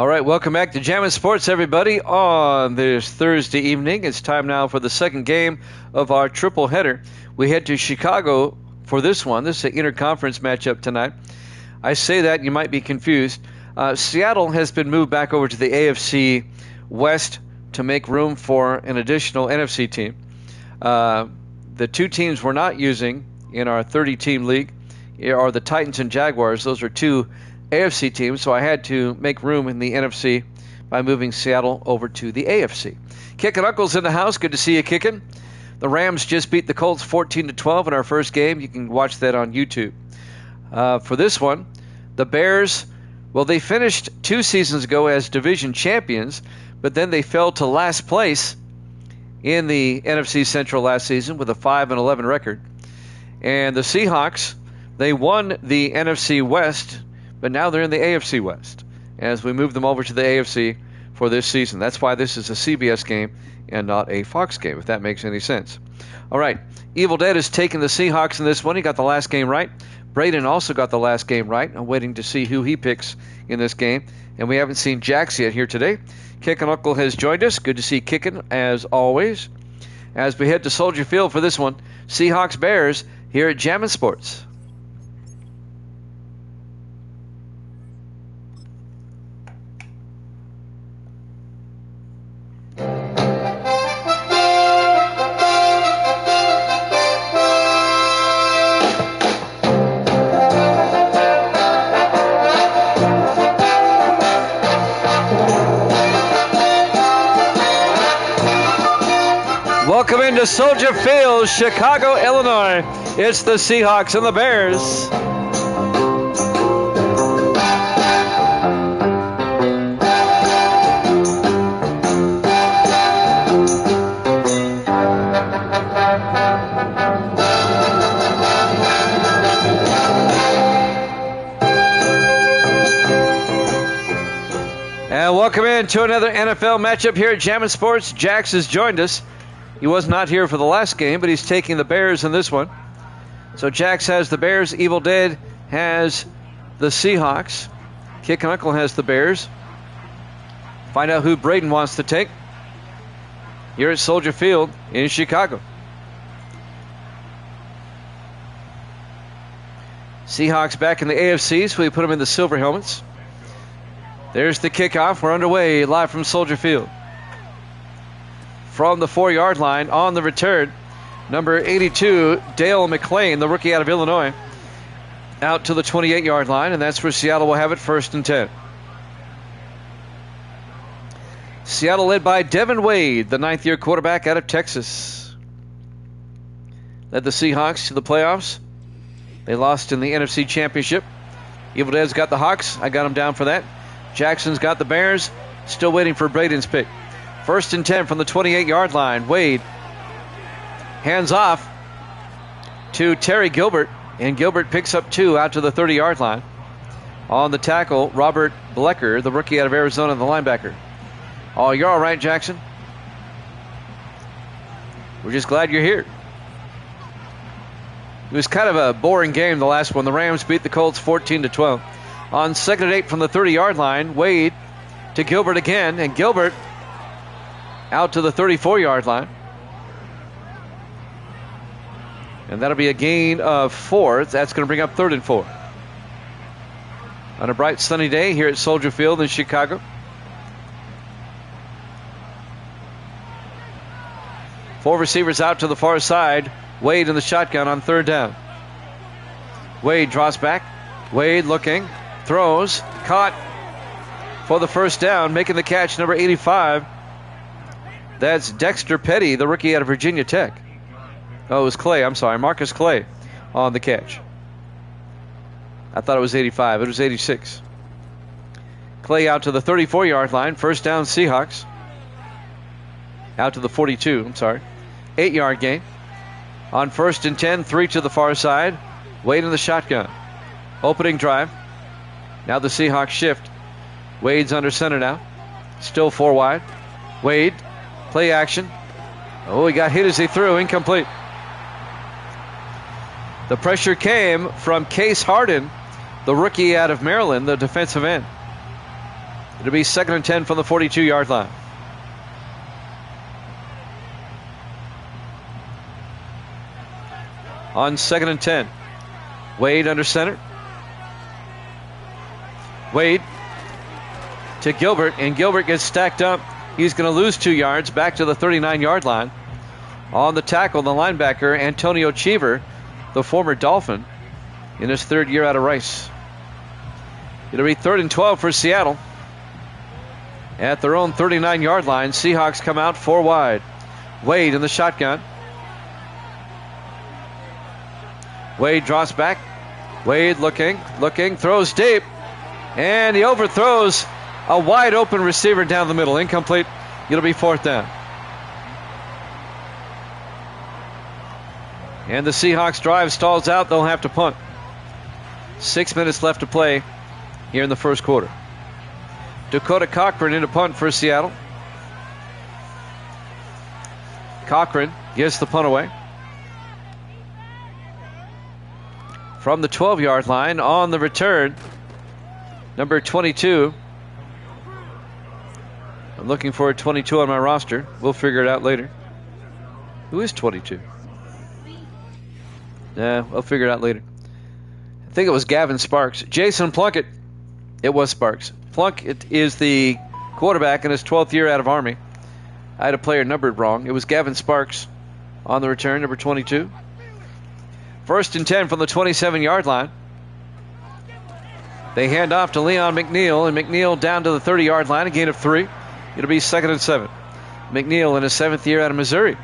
All right, welcome back to Jammin' Sports, everybody, on this Thursday evening. It's time now for the second game of our triple header. We head to Chicago for this one. This is an interconference matchup tonight. I say that, you might be confused. Seattle has been moved back over to the AFC West to make room for an additional NFC team. The two teams we're not using in our 30-team league are the Titans and Jaguars. Those are two AFC teams, so I had to make room in the NFC by moving Seattle over to the AFC. Kickin' Uncle's in the house. Good to see you, Kickin'. The Rams just beat the Colts 14-12 in our first game. You can watch that on YouTube. For this one, the Bears, well, they finished 2 seasons ago as division champions, but then they fell to last place in the NFC Central last season with a 5-11 record. And the Seahawks, they won the NFC West, but now they're in the AFC West as we move them over to the AFC for this season. That's why this is a CBS game and not a Fox game, if that makes any sense. All right, Evil Dead has taken the Seahawks in this one. He got the last game right. Braden also got the last game right. I'm waiting to see who he picks in this game. And we haven't seen Jax yet here today. Kickin' Uncle has joined us. Good to see Kickin' as always. As we head to Soldier Field for this one, Seahawks Bears here at Jammin' Sports. Welcome into Soldier Field, Chicago, Illinois. It's the Seahawks and the Bears. And welcome into another NFL matchup here at Jammin' Sports. Jax has joined us. He was not here for the last game, but he's taking the Bears in this one. So Jax has the Bears. Evil Dead has the Seahawks. Kickin' Uncle has the Bears. Find out who Braden wants to take here at Soldier Field in Chicago. Seahawks back in the AFC, so we put them in the silver helmets. There's the kickoff. We're underway live from Soldier Field. From the 4-yard line on the return, number 82, Dale McClain, the rookie out of Illinois, out to the 28-yard line, and that's where Seattle will have it, 1st and 10. Seattle led by Devin Wade, the 9th-year quarterback out of Texas. Led the Seahawks to the playoffs. They lost in the NFC Championship. Evil Dead's got the Hawks. I got him down for that. Jackson's got the Bears. Still waiting for Braden's pick. 1st and 10 from the 28-yard line. Wade hands off to Terry Gilbert, and Gilbert picks up 2 out to the 30-yard line. On the tackle, Robert Blecker, the rookie out of Arizona, the linebacker. Oh, you're all right, Jackson? We're just glad you're here. It was kind of a boring game, the last one. The Rams beat the Colts 14-12. On 2nd and 8 from the 30-yard line, Wade to Gilbert again, and Gilbert out to the 34-yard line. And that'll be a gain of 4. That's going to bring up 3rd and 4. On a bright sunny day here at Soldier Field in Chicago. 4 receivers out to the far side. Wade in the shotgun on 3rd down. Wade draws back. Wade looking. Throws. Caught for the 1st down. Making the catch, number 85. That's Dexter Petty, the rookie out of Virginia Tech. Oh, it was Clay. I'm sorry. Marcus Clay on the catch. I thought it was 85. It was 86. Clay out to the 34-yard line. 1st down, Seahawks. Out to the 42. I'm sorry. 8-yard gain. On 1st and 10, 3 to the far side. Wade in the shotgun. Opening drive. Now the Seahawks shift. Wade's under center now. Still 4 wide. Wade. Play action. Oh, he got hit as he threw. Incomplete. The pressure came from Case Harden, the rookie out of Maryland, the defensive end. It'll be 2nd and 10 from the 42-yard line. On 2nd and 10. Wade under center. Wade to Gilbert, and Gilbert gets stacked up. He's going to lose 2 yards back to the 39-yard line. On the tackle, the linebacker, Antonio Cheever, the former Dolphin, in his 3rd year out of Rice. It'll be 3rd and 12 for Seattle. At their own 39-yard line, Seahawks come out 4 wide. Wade in the shotgun. Wade draws back. Wade looking, throws deep. And he overthrows a wide open receiver down the middle. Incomplete. It'll be 4th down. And the Seahawks drive stalls out. They'll have to punt. 6 minutes left to play here in the first quarter. Dakota Cochran in a punt for Seattle. Cochran gives the punt away. From the 12-yard line on the return, number 22. I'm looking for a 22 on my roster. We'll figure it out later. Who is 22? Yeah, we'll figure it out later. I think it was Gavin Sparks. Jason Plunkett. It was Sparks. Plunkett is the quarterback in his 12th year out of Army. I had a player numbered wrong. It was Gavin Sparks on the return, number 22. 1st and 10 from the 27-yard line. They hand off to Leon McNeil, and McNeil down to the 30-yard line, a gain of 3. It'll be 2nd and 7. McNeil in his 7th year out of Missouri.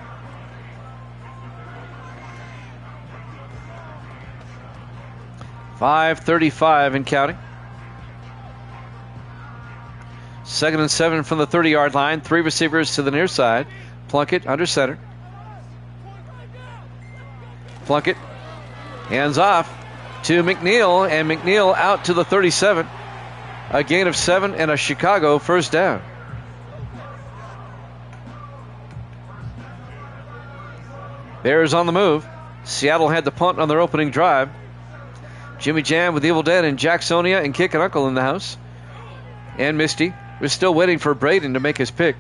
.5:35 and counting. 2nd and 7 from the 30-yard line. 3 receivers to the near side. Plunkett under center. Plunkett hands off to McNeil, and McNeil out to the 37. A gain of 7 and a Chicago first down. Bears on the move. Seattle had the punt on their opening drive. Jimmy Jam with Evil Dead and Jacksonia and Kick and Uncle in the house. And Misty. We're still waiting for Braden to make his pick.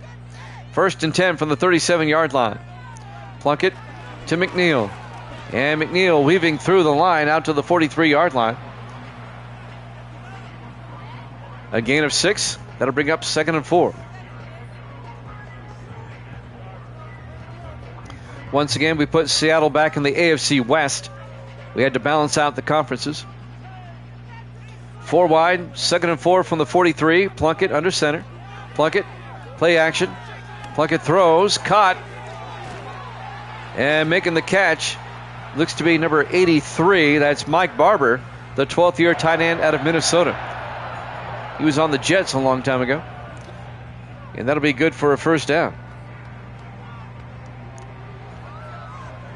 1st and 10 from the 37-yard line. Plunkett to McNeil. And McNeil weaving through the line out to the 43-yard line. A gain of 6. That'll bring up 2nd and 4. Once again, we put Seattle back in the AFC West. We had to balance out the conferences. 4 wide, 2nd and 4 from the 43. Plunkett under center. Plunkett, play action. Plunkett throws, caught. And making the catch looks to be number 83. That's Mike Barber, the 12th year tight end out of Minnesota. He was on the Jets a long time ago. And that'll be good for a first down.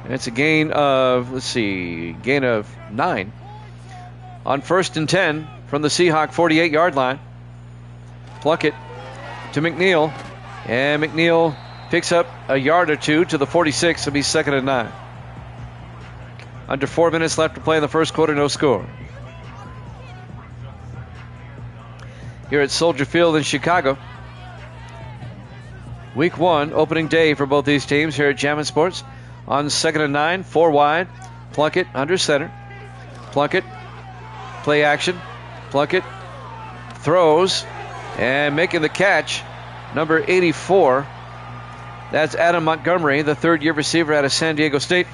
And it's a gain of, gain of 9. On 1st and 10 from the Seahawk 48-yard line. Plunkett to McNeil. And McNeil picks up a yard or 2 to the 46. It'll be 2nd and 9. Under 4 minutes left to play in the first quarter, no score. Here at Soldier Field in Chicago. Week 1, opening day for both these teams here at Jammin' Sports. On 2nd and 9, 4 wide. Plunkett under center. Plunkett, play action. Plunkett throws and making the catch, number 84. That's Adam Montgomery, the 3rd-year receiver out of San Diego State.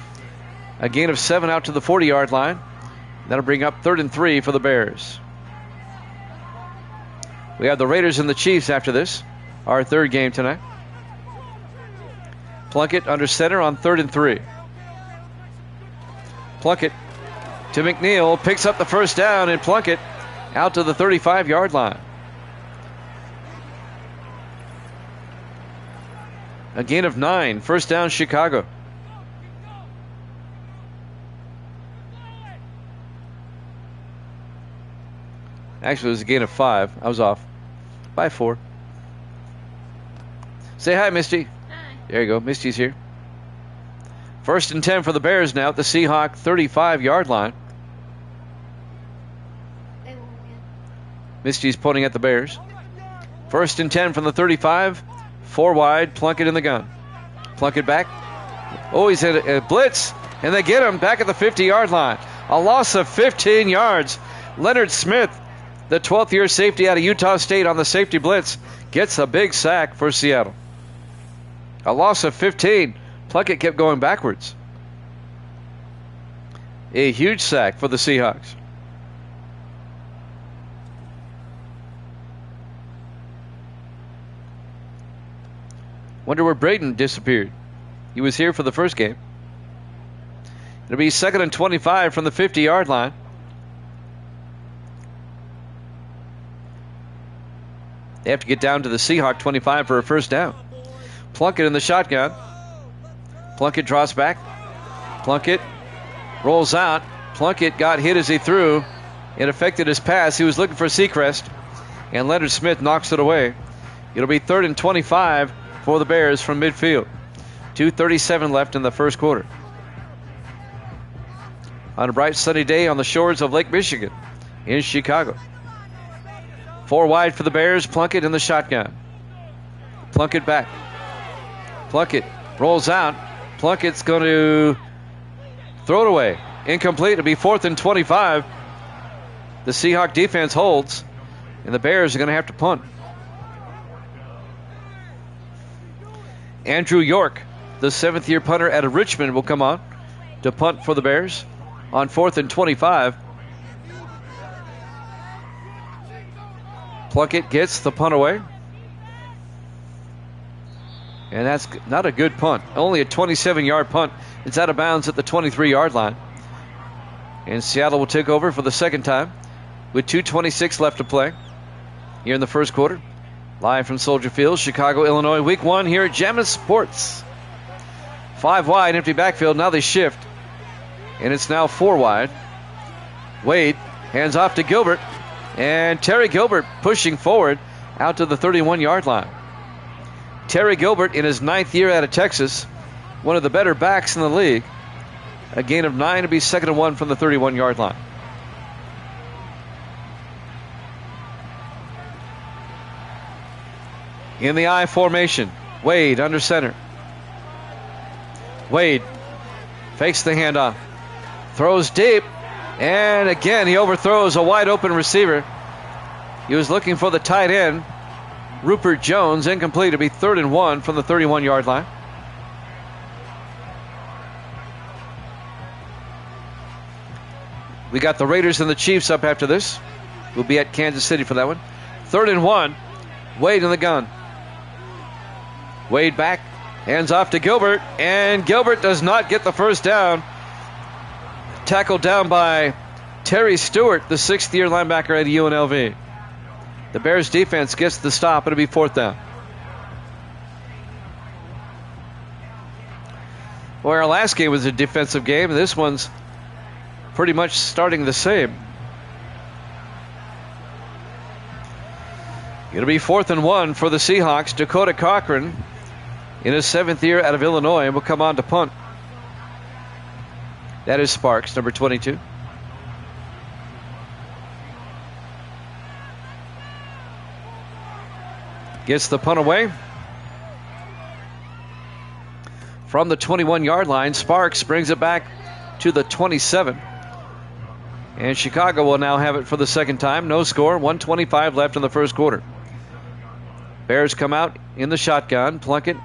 A gain of 7 out to the 40-yard line. That'll bring up 3rd and 3 for the Bears. We have the Raiders and the Chiefs after this, our 3rd game tonight. Plunkett under center on 3rd and 3. Plunkett to McNeil, picks up the first down, and Plunkett out to the 35-yard line. A gain of 9, first down Chicago. Actually, it was a gain of 5. I was off by 4. Say hi, Misty. Hi. There you go. Misty's here. 1st and 10 for the Bears now at the Seahawk 35-yard line. Misty's pointing at the Bears. First and 10 from the 35. 4 wide. Plunkett in the gun. Plunkett back. Oh, he's in a blitz. And they get him back at the 50-yard line. A loss of 15 yards. Leonard Smith, the 12th-year safety out of Utah State on the safety blitz, gets a big sack for Seattle. A loss of 15. Plunkett kept going backwards. A huge sack for the Seahawks. Wonder where Braden disappeared. He was here for the first game. It'll be 2nd and 25 from the 50-yard line. They have to get down to the Seahawk 25 for a first down. Plunkett in the shotgun. Plunkett draws back. Plunkett rolls out. Plunkett got hit as he threw. It affected his pass. He was looking for Seacrest, and Leonard Smith knocks it away. It'll be 3rd and 25 for the Bears from midfield. 2:37 left in the first quarter. On a bright sunny day on the shores of Lake Michigan in Chicago. 4 wide for the Bears. Plunkett in the shotgun. Plunkett back. Plunkett rolls out. Plunkett's going to throw it away. Incomplete. It'll be 4th and 25. The Seahawk defense holds, and the Bears are going to have to punt. Andrew York, the 7th-year punter out of Richmond, will come on to punt for the Bears on 4th and 25. Plunkett gets the punt away. And that's not a good punt. Only a 27-yard punt. It's out of bounds at the 23-yard line. And Seattle will take over for the second time with 2:26 left to play here in the first quarter. Live from Soldier Field, Chicago, Illinois, Week 1 here at Jammin' Sports. 5 wide, empty backfield. Now they shift. And it's now 4 wide. Wade hands off to Gilbert. And Terry Gilbert pushing forward out to the 31-yard line. Terry Gilbert in his 9th year out of Texas, one of the better backs in the league. A gain of 9 to be 2nd and 1 from the 31-yard line. In the I formation, Wade under center. Wade fakes the handoff, throws deep, and again he overthrows a wide open receiver. He was looking for the tight end, Rupert Jones. Incomplete. To be 3rd and 1 from the 31-yard line. We got the Raiders and the Chiefs up after this. We'll be at Kansas City for that one. 3rd and 1. Wade in the gun. Wade back. Hands off to Gilbert. And Gilbert does not get the first down. Tackled down by Terry Stewart, the 6th-year linebacker at UNLV. The Bears defense gets the stop. It'll be 4th down. Well, our last game was a defensive game. This one's pretty much starting the same. It'll be 4th and 1 for the Seahawks. Dakota Cochran, in his 7th year out of Illinois, will come on to punt. That is Sparks, number 22. Gets the punt away. From the 21-yard line, Sparks brings it back to the 27. And Chicago will now have it for the second time. No score, 1:25 left in the first quarter. Bears come out in the shotgun. Plunkett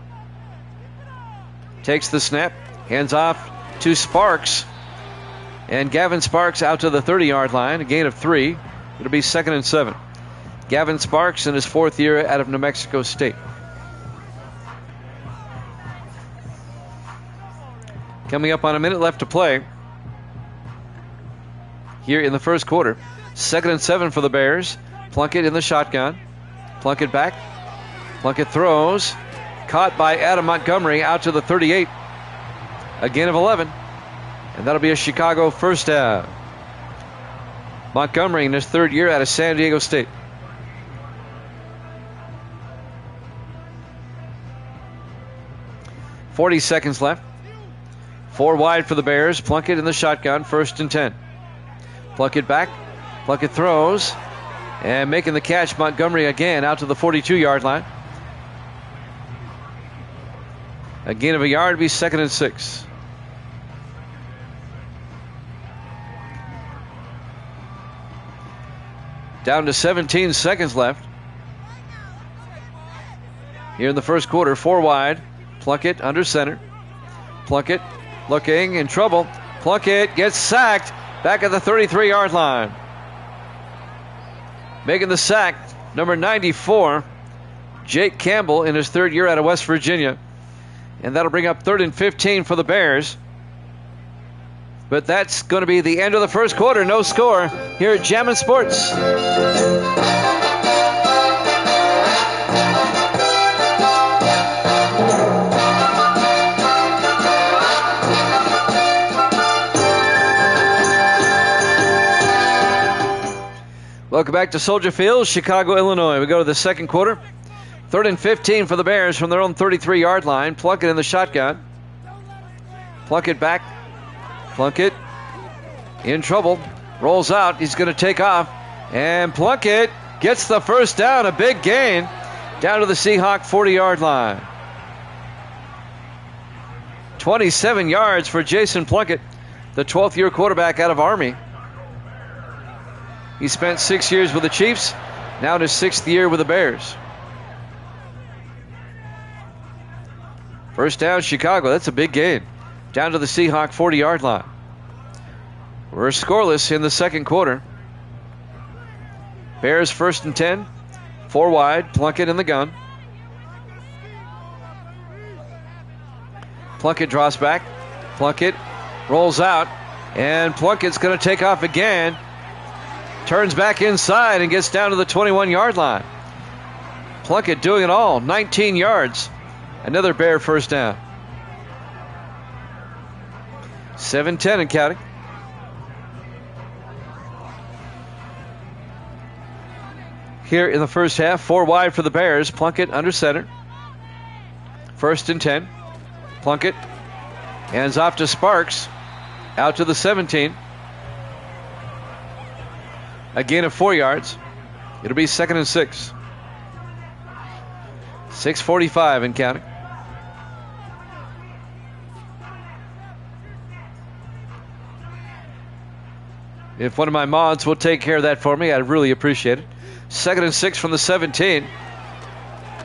takes the snap, hands off to Sparks. And Gavin Sparks out to the 30-yard line, a gain of 3. It'll be 2nd and 7. Gavin Sparks in his 4th year out of New Mexico State. Coming up on a minute left to play here in the first quarter. 2nd and 7 for the Bears. Plunkett in the shotgun. Plunkett back. Plunkett throws. Caught by Adam Montgomery out to the 38. A gain of 11. And that'll be a Chicago first down. Montgomery in his 3rd year out of San Diego State. .40 seconds left. 4 wide for the Bears. Plunkett in the shotgun. 1st and 10. Plunkett back. Plunkett throws. And making the catch, Montgomery again out to the 42-yard line. A gain of a yard, be 2nd and 6. Down to 17 seconds left. Here in the first quarter, 4 wide. Plunkett under center. Plunkett looking in trouble. Plunkett gets sacked back at the 33-yard line. Making the sack, number 94, Jake Campbell, in his 3rd year out of West Virginia. And that'll bring up 3rd and 15 for the Bears. But that's going to be the end of the first quarter. No score here at Jammin' Sports. Welcome back to Soldier Field, Chicago, Illinois. We go to the second quarter. 3rd and 15 for the Bears from their own 33-yard line. Plunkett in the shotgun. Plunkett back. Plunkett in trouble. Rolls out. He's going to take off. And Plunkett gets the first down. A big gain down to the Seahawk 40-yard line. 27 yards for Jason Plunkett, the 12th-year quarterback out of Army. He spent 6 years with the Chiefs, now in his 6th year with the Bears. First down, Chicago. That's a big gain. Down to the Seahawk 40-yard line. We're scoreless in the second quarter. Bears 1st and 10. 4 wide. Plunkett in the gun. Plunkett draws back. Plunkett rolls out. And Plunkett's going to take off again. Turns back inside and gets down to the 21-yard line. Plunkett doing it all. 19 yards. Another Bear first down. 7-10 and counting. Here in the first half, 4 wide for the Bears. Plunkett under center. 1st and 10. Plunkett hands off to Sparks. Out to the 17. A gain of 4 yards. It'll be 2nd and 6. 6:45 and counting. If one of my mods will take care of that for me, I'd really appreciate it. 2nd and 6 from the 17.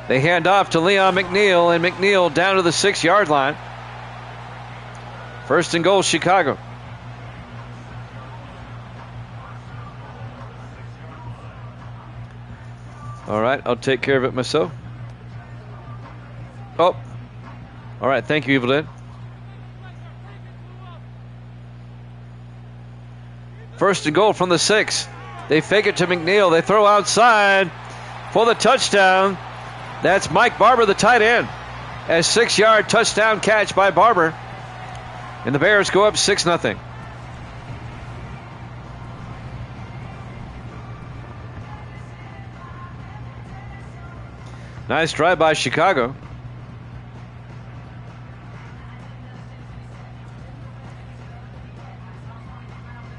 They hand off to Leon McNeil, and McNeil down to the 6-yard line. 1st and goal, Chicago. All right, I'll take care of it myself. Oh, all right, thank you, Evil Dead. 1st and goal from the 6. They fake it to McNeil. They throw outside for the touchdown. That's Mike Barber, the tight end. A 6-yard touchdown catch by Barber. And the Bears go up 6-0. Nice drive by Chicago.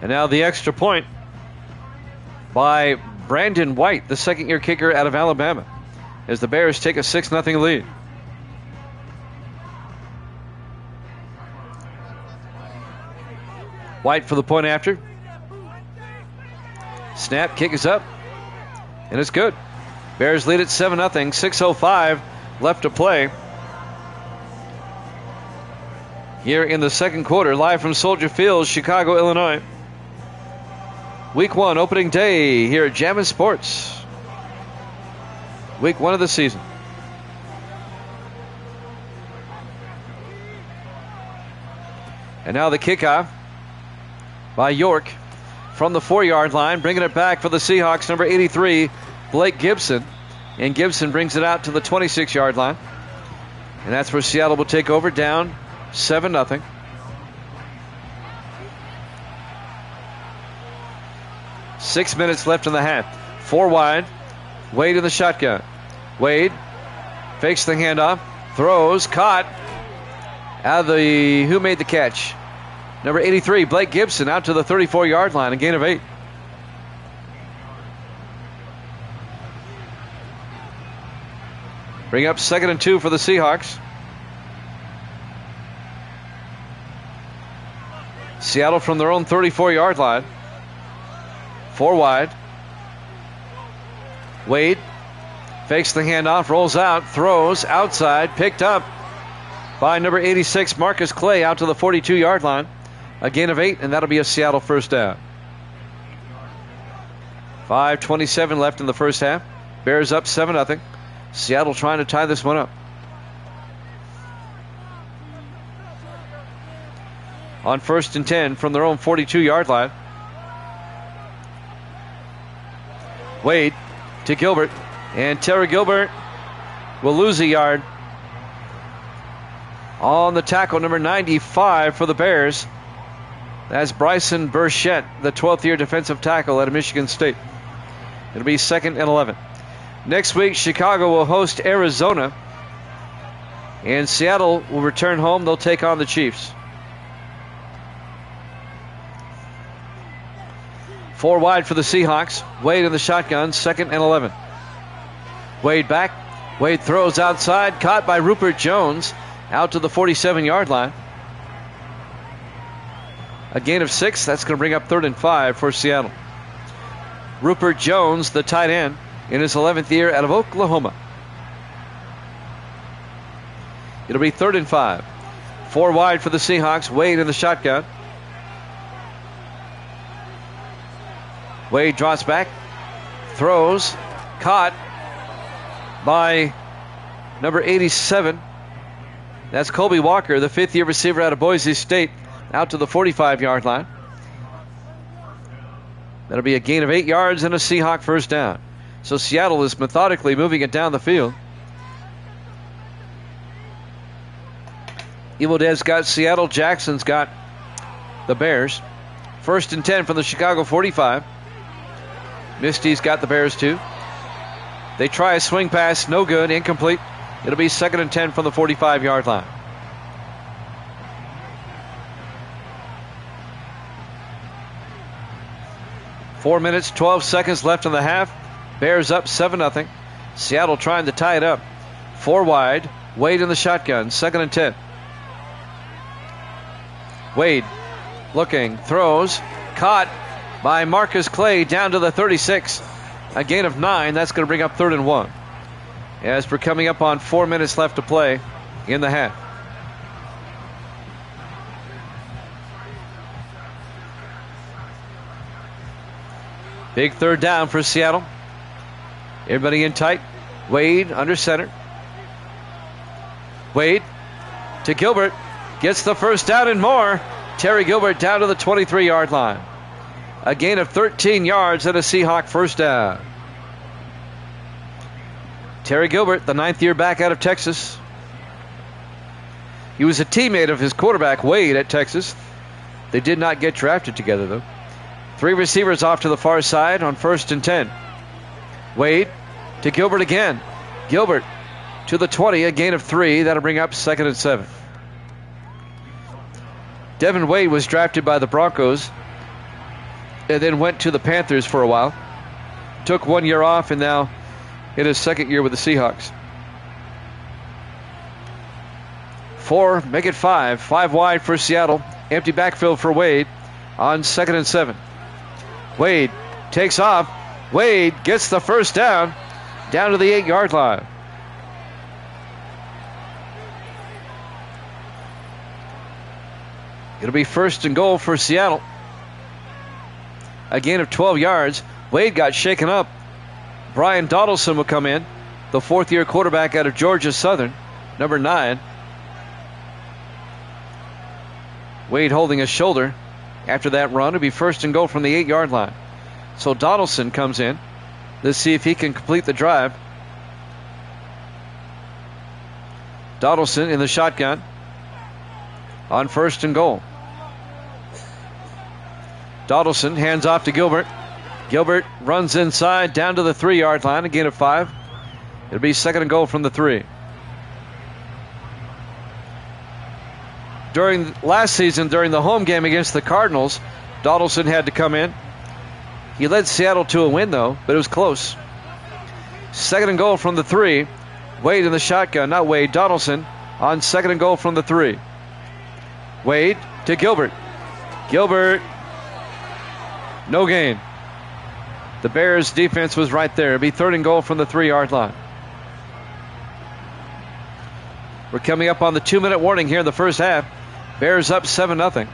And now the extra point by Brandon White, the 2nd-year kicker out of Alabama, as the Bears take a 6-0 lead. White for the point after. Snap, kick is up, and it's good. Bears lead at 7-0, 6:05 left to play. Here in the second quarter, live from Soldier Field, Chicago, Illinois. Week 1, opening day here at Jammin' Sports. Week 1 of the season. And now the kickoff by York from the 4-yard line, bringing it back for the Seahawks, number 83, Blake Gibson. And Gibson brings it out to the 26-yard line. And that's where Seattle will take over, down 7-0. Six minutes left in the half. 4 wide. Wade in the shotgun. Wade fakes the handoff. Throws. Caught. Out of the... Who made the catch? Number 83, Blake Gibson, out to the 34-yard line. A gain of 8. Bring up 2nd and 2 for the Seahawks. Seattle from their own 34-yard line. 4 wide. Wade fakes the handoff, rolls out, throws outside, picked up by number 86, Marcus Clay, out to the 42-yard line. A gain of 8, and that'll be a Seattle first down. 5:27 left in the first half. Bears up 7-0. Seattle trying to tie this one up. On 1st and 10 from their own 42-yard line. Wade to Gilbert, and Terry Gilbert will lose a yard on the tackle, number 95 for the Bears. That's Bryson Burchett, the 12th-year defensive tackle out of Michigan State. It'll be 2nd and 11. Next week, Chicago will host Arizona, and Seattle will return home. They'll take on the Chiefs. 4 wide for the Seahawks. Wade in the shotgun, 2nd and 11. Wade back. Wade throws outside, caught by Rupert Jones, out to the 47-yard line. A gain of 6. That's going to bring up 3rd and 5 for Seattle. Rupert Jones, the tight end, in his 11th year out of Oklahoma. It'll be 3rd and 5. 4 wide for the Seahawks. Wade in the shotgun. Wade drops back, throws, caught by number 87. That's Colby Walker, the 5th-year receiver out of Boise State, out to the 45-yard line. That'll be a gain of 8 yards and a Seahawk first down. So Seattle is methodically moving it down the field. Evil Dead's got Seattle. Jackson's got the Bears. 1st and 10 from the Chicago 45. Misty's got the Bears too. They try a swing pass, no good, incomplete. It'll be 2nd and 10 from the 45-yard line. Four minutes, 12 seconds left in the half. Bears up 7-0. Seattle trying to tie it up. 4 wide. Wade in the shotgun, 2nd and 10. Wade looking, throws, caught by Marcus Clay down to the 36. A gain of 9. That's going to bring up 3rd and 1. As we're coming up on 4 minutes left to play in the half. Big 3rd down for Seattle. Everybody in tight. Wade under center. Wade to Gilbert. Gets the first down and more. Terry Gilbert down to the 23-yard line. A gain of 13 yards and a Seahawk first down. Terry Gilbert, the 9th-year back out of Texas. He was a teammate of his quarterback, Wade, at Texas. They did not get drafted together, though. 3 receivers off to the far side on 1st and 10. Wade to Gilbert again. Gilbert to the 20, a gain of 3. That'll bring up 2nd and 7. Devin Wade was drafted by the Broncos and then went to the Panthers for a while. Took 1 year off and now in his 2nd year with the Seahawks. 4, make it 5. 5 wide for Seattle. Empty backfield for Wade on 2nd and 7. Wade takes off. Wade gets the first down to the 8-yard line. It'll be 1st and goal for Seattle. A gain of 12 yards. Wade got shaken up. Brian Donaldson will come in, the 4th-year quarterback out of Georgia Southern, number 9. Wade holding his shoulder after that run. It'll be 1st and goal from the 8-yard line. So Donaldson comes in. Let's see if he can complete the drive. Donaldson in the shotgun on 1st and goal. Donaldson hands off to Gilbert. Gilbert runs inside down to the 3-yard line, a gain of 5. It'll be 2nd and goal from the 3. During last season, during the home game against the Cardinals, Donaldson had to come in. He led Seattle to a win, though, but it was close. 2nd and goal from the 3. Wade in the shotgun. Not Wade. Donaldson on 2nd and goal from the 3. Wade to Gilbert. Gilbert. No gain. The Bears defense was right there. It'll be 3rd and goal from the 3-yard line. We're coming up on the 2-minute warning here in the first half. Bears up 7-0.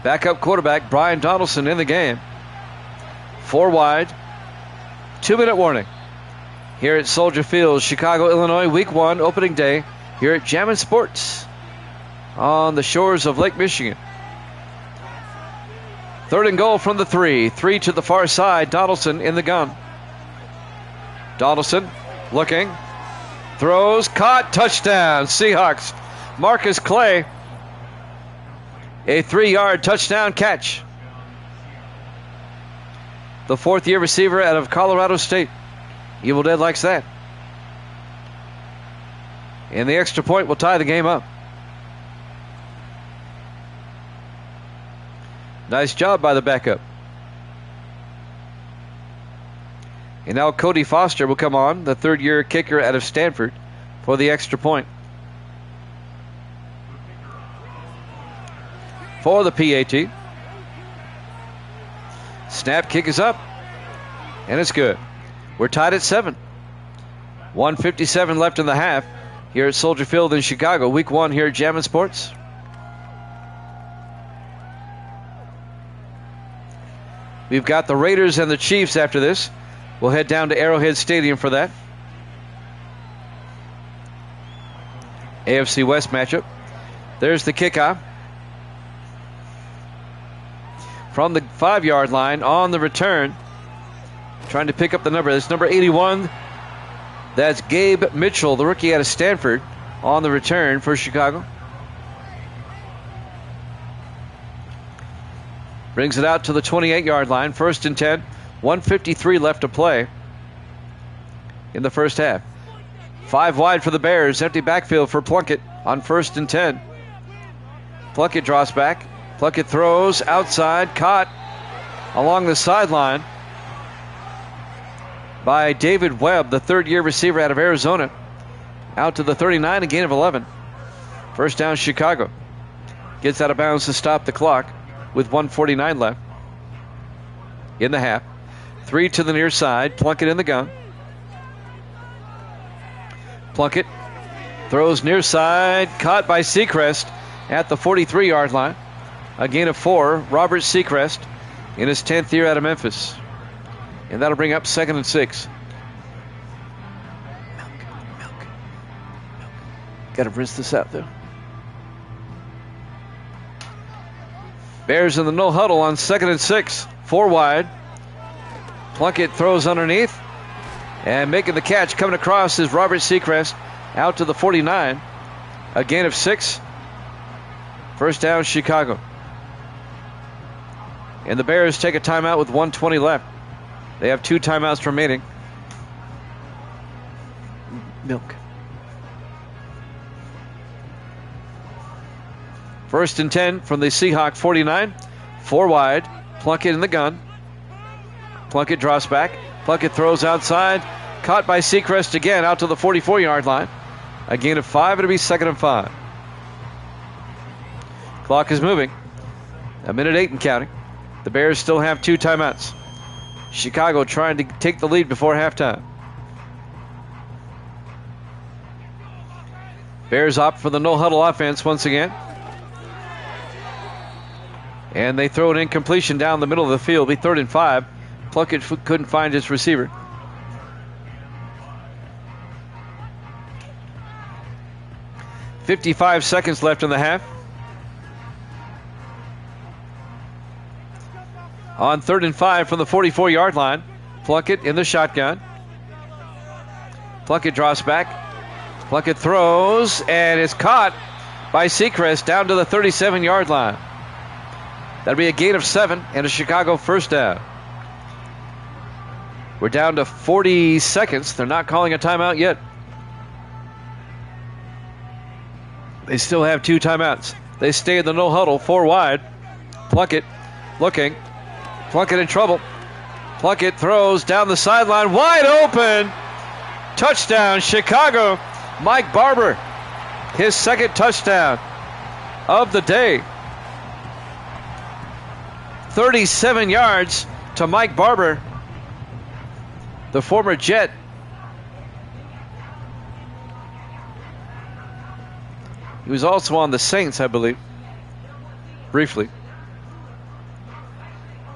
Backup quarterback Brian Donaldson in the game. 4 wide. 2-minute warning. Here at Soldier Field, Chicago, Illinois, Week 1, opening day. Here at Jammin' Sports on the shores of Lake Michigan. 3rd and goal from the 3. 3 to the far side. Donaldson in the gun. Donaldson looking. Throws. Caught. Touchdown. Seahawks. Marcus Clay. A 3-yard touchdown catch. The 4th-year receiver out of Colorado State. Evil Dead likes that. And the extra point will tie the game up. Nice job by the backup. And now Cody Foster will come on, the 3rd-year kicker out of Stanford, for the extra point. For the PAT. Snap, kick is up. And it's good. We're tied at 7. 1:57 left in the half here at Soldier Field in Chicago. Week 1 here at Jammin' Sports. We've got the Raiders and the Chiefs after this. We'll head down to Arrowhead Stadium for that. AFC West matchup. There's the kickoff. From the 5-yard line on the return. Trying to pick up the number. That's number 81. That's Gabe Mitchell, the rookie out of Stanford, on the return for Chicago. Brings it out to the 28-yard line. 1st and 10. 1:53 left to play in the first half. 5 wide for the Bears. Empty backfield for Plunkett on 1st and 10. Plunkett draws back. Plunkett throws outside. Caught along the sideline by David Webb, the 3rd-year receiver out of Arizona. Out to the 39, a gain of 11. First down, Chicago. Gets out of bounds to stop the clock with 1:49 left in the half. 3 to the near side. Plunkett in the gun. Plunkett throws near side. Caught by Seacrest at the 43-yard line. A gain of 4. Robert Seacrest in his 10th year out of Memphis. And that'll bring up 2nd and 6. Milk. Got to rinse this out, though. Bears in the no huddle on 2nd and 6. 4 wide. Plunkett throws underneath. And making the catch, coming across, is Robert Seacrest out to the 49. A gain of 6. First down, Chicago. And the Bears take a timeout with 1:20 left. They have 2 timeouts remaining. Milk. 1st and 10 from the Seahawk 49. 4 wide. Plunkett in the gun. Plunkett draws back. Plunkett throws outside. Caught by Seacrest again out to the 44-yard line. A gain of 5. It'll be 2nd and 5. Clock is moving. 1:08 and counting. The Bears still have 2 timeouts. Chicago trying to take the lead before halftime. Bears opt for the no-huddle offense once again. And they throw an incompletion down the middle of the field. It'll be 3rd and 5. Plunkett couldn't find his receiver. .55 seconds left in the half. On 3rd and 5 from the 44-yard line. Plunkett in the shotgun. Plunkett draws back. Plunkett throws and is caught by Seacrest down to the 37-yard line. That'll be a gain of 7 and a Chicago first down. We're down to 40 seconds. They're not calling a timeout yet. They still have 2 timeouts. They stay in the no huddle, 4 wide. Plunkett looking. Plunkett in trouble. Plunkett throws down the sideline, wide open. Touchdown, Chicago. Mike Barber, his second touchdown of the day. 37 yards to Mike Barber, the former Jet. He was also on the Saints, I believe, briefly.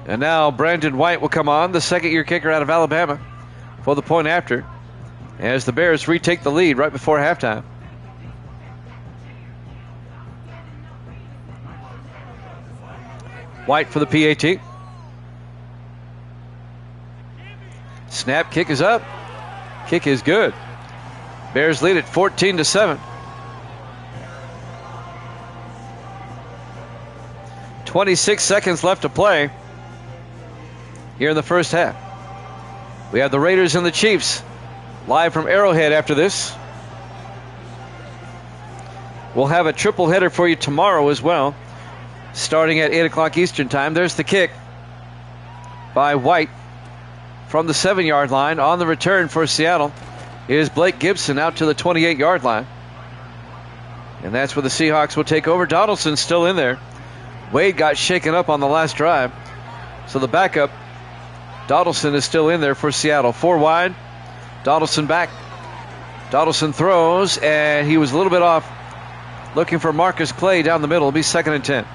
And now Brandon White will come on, the second-year kicker out of Alabama, for the point after, as the Bears retake the lead right before halftime. White for the PAT. Snap, kick is up. Kick is good. Bears lead it 14-7. 26 seconds left to play here in the first half. We have the Raiders and the Chiefs live from Arrowhead after this. We'll have a triple header for you tomorrow as well, starting at 8 o'clock Eastern time. There's the kick by White from the 7-yard line. On the return for Seattle is Blake Gibson out to the 28-yard line. And that's where the Seahawks will take over. Donaldson's still in there. Wade got shaken up on the last drive. So the backup, Donaldson, is still in there for Seattle. 4 wide. Donaldson back. Donaldson throws, and he was a little bit off. Looking for Marcus Clay down the middle. It'll be 2nd and 10.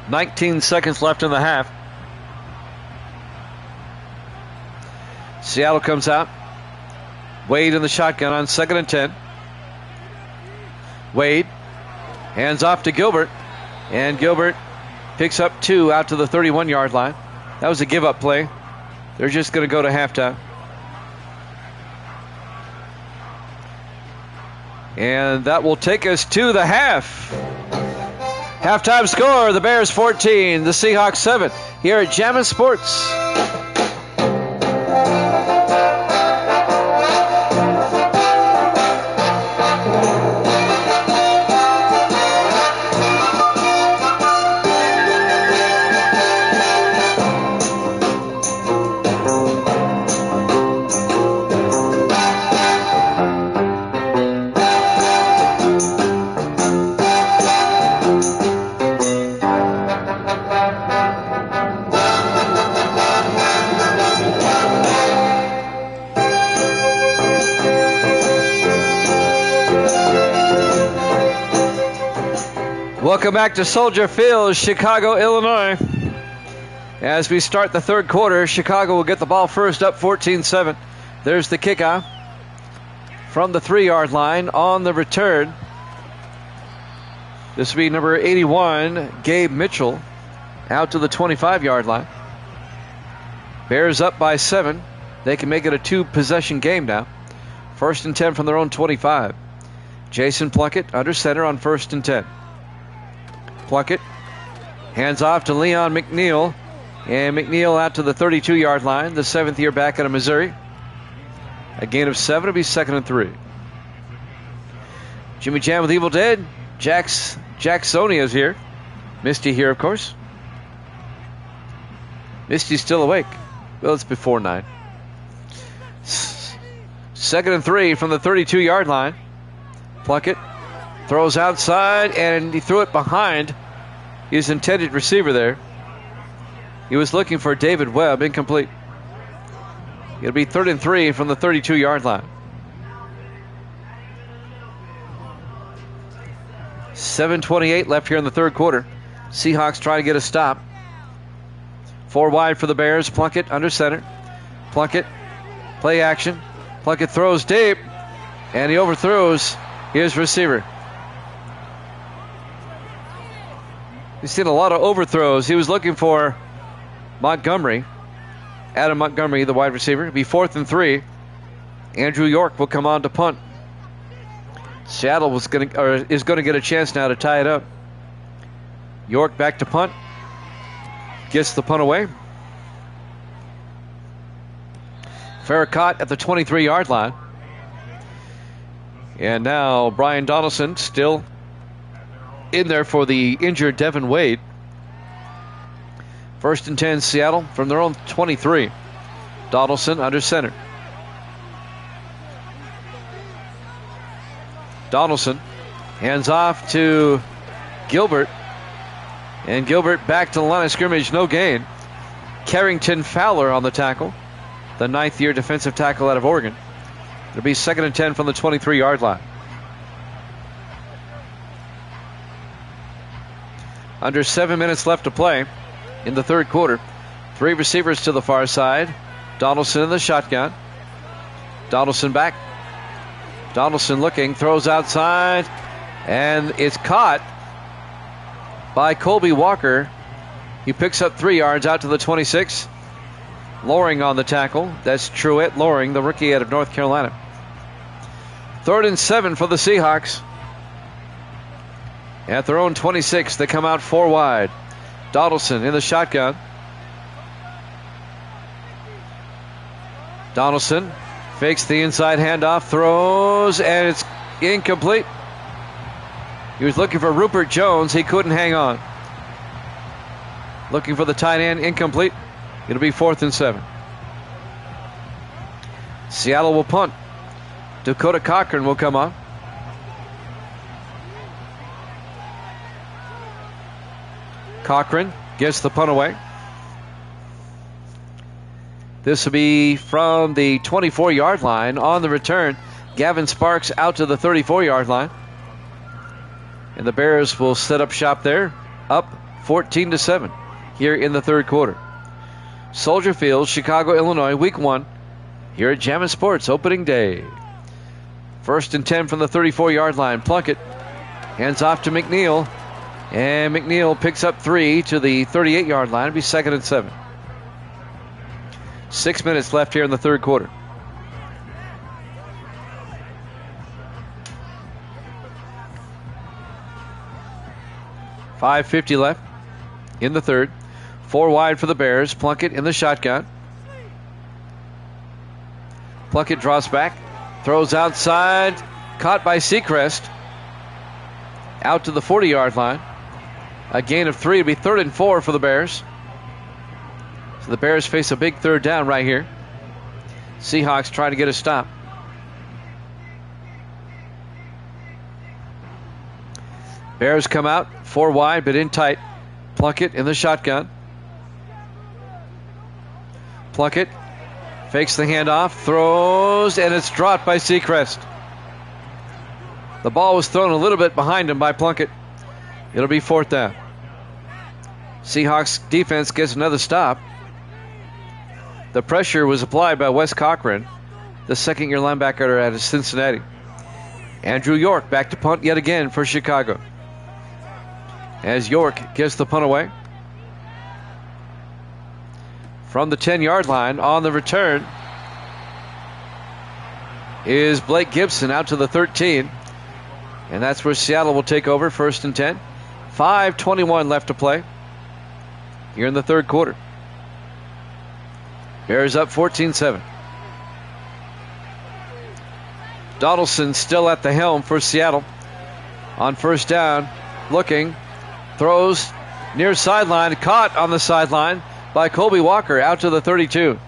"19 seconds left in the half. Seattle comes out. Wade in the shotgun on 2nd and 10. Wade hands off to Gilbert, and Gilbert picks up 2 out to the 31-yard line. That was a give-up play. They're just going to go to halftime. And that will take us to the half. Halftime score, the Bears 14, the Seahawks 7, here at Jammin' Sports. Welcome back to Soldier Field, Chicago, Illinois. As we start the third quarter, Chicago will get the ball first, up 14-7. There's the kickoff from the 3-yard line. On the return, this will be number 81, Gabe Mitchell, out to the 25-yard line. Bears up by 7. They can make it a 2-possession game now. 1st and 10 from their own 25. Jason Plunkett under center on 1st and 10. Plunkett hands off to Leon McNeil, and McNeil out to the 32-yard line, the 7th-year back out of Missouri. A gain of 7. It'll be 2nd and 3. Jimmy Jam with Evil Dead. Jacksonia's here. Misty here, of course. Misty's still awake. Well, it's before 9. 2nd and 3 from the 32-yard line. Plunkett throws outside, and he threw it behind his intended receiver there. He was looking for David Webb, incomplete. It'll be 3rd and 3 from the 32-yard line. 7:28 left here in the third quarter. Seahawks trying to get a stop. 4 wide for the Bears. Plunkett under center. Plunkett, play action. Plunkett throws deep, and he overthrows his receiver. He's seen a lot of overthrows. He was looking for Montgomery. Adam Montgomery, the wide receiver. It'll be 4th and 3. Andrew York will come on to punt. Seattle is going to get a chance now to tie it up. York back to punt. Gets the punt away. Farrakot at the 23-yard line. And now Brian Donaldson still in there for the injured Devin Wade. First and 10, Seattle from their own 23. Donaldson under center. Donaldson hands off to Gilbert. And Gilbert back to the line of scrimmage, no gain. Carrington Fowler on the tackle, the 9th-year defensive tackle out of Oregon. It'll be 2nd and 10 from the 23-yard line. Under 7 minutes left to play in the third quarter. 3 receivers to the far side. Donaldson in the shotgun. Donaldson back. Donaldson looking, throws outside, and it's caught by Colby Walker. He picks up 3 yards out to the 26. Loring on the tackle. That's Truett Loring, the rookie out of North Carolina. 3rd and 7 for the Seahawks. At their own 26, they come out 4 wide. Donaldson in the shotgun. Donaldson fakes the inside handoff, throws, and it's incomplete. He was looking for Rupert Jones. He couldn't hang on. Looking for the tight end, incomplete. It'll be 4th and 7. Seattle will punt. Dakota Cochran will come on. Cochran gets the punt away. This will be from the 24-yard line. On the return, Gavin Sparks out to the 34-yard line. And the Bears will set up shop there, up 14-7 here in the third quarter. Soldier Field, Chicago, Illinois, week 1 here at Jammin' Sports opening day. 1st and 10 from the 34-yard line. Plunkett hands off to McNeil, and McNeil picks up 3 to the 38-yard line. It'll be 2nd and 7. 6 minutes left here in the third quarter. .550 left in the third. 4 wide for the Bears. Plunkett in the shotgun. Plunkett draws back. Throws outside. Caught by Seacrest. Out to the 40-yard line. A gain of 3. It'll be 3rd and 4 for the Bears. So the Bears face a big third down right here. Seahawks try to get a stop. Bears come out 4 wide but in tight. Plunkett in the shotgun. Plunkett fakes the handoff, throws, and it's dropped by Seacrest. The ball was thrown a little bit behind him by Plunkett. It'll be 4th down. Seahawks defense gets another stop. The pressure was applied by Wes Cochran, the 2nd-year linebacker out of Cincinnati. Andrew York back to punt yet again for Chicago. As York gets the punt away. From the 10-yard line on the return is Blake Gibson out to the 13. And that's where Seattle will take over, 1st and 10. 5:21 left to play here in the third quarter. Bears up 14-7. Donaldson still at the helm for Seattle. On 1st down, looking, throws near sideline, caught on the sideline by Colby Walker out to the 32.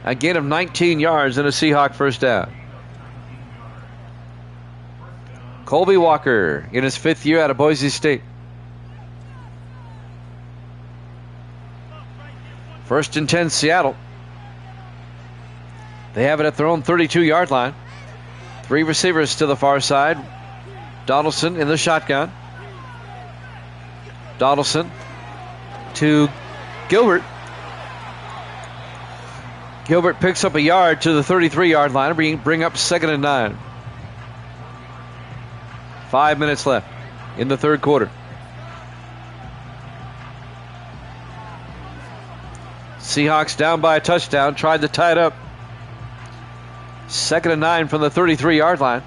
A gain of 19 yards and a Seahawk 1st down. Colby Walker in his 5th year out of Boise State. 1st and 10, Seattle. They have it at their own 32-yard line. 3 receivers to the far side. Donaldson in the shotgun. Donaldson to Gilbert. Gilbert picks up a yard to the 33-yard line. Bring up 2nd and 9. 5 minutes left in the third quarter. Seahawks down by a touchdown. Tried to tie it up. 2nd and 9 from the 33-yard line.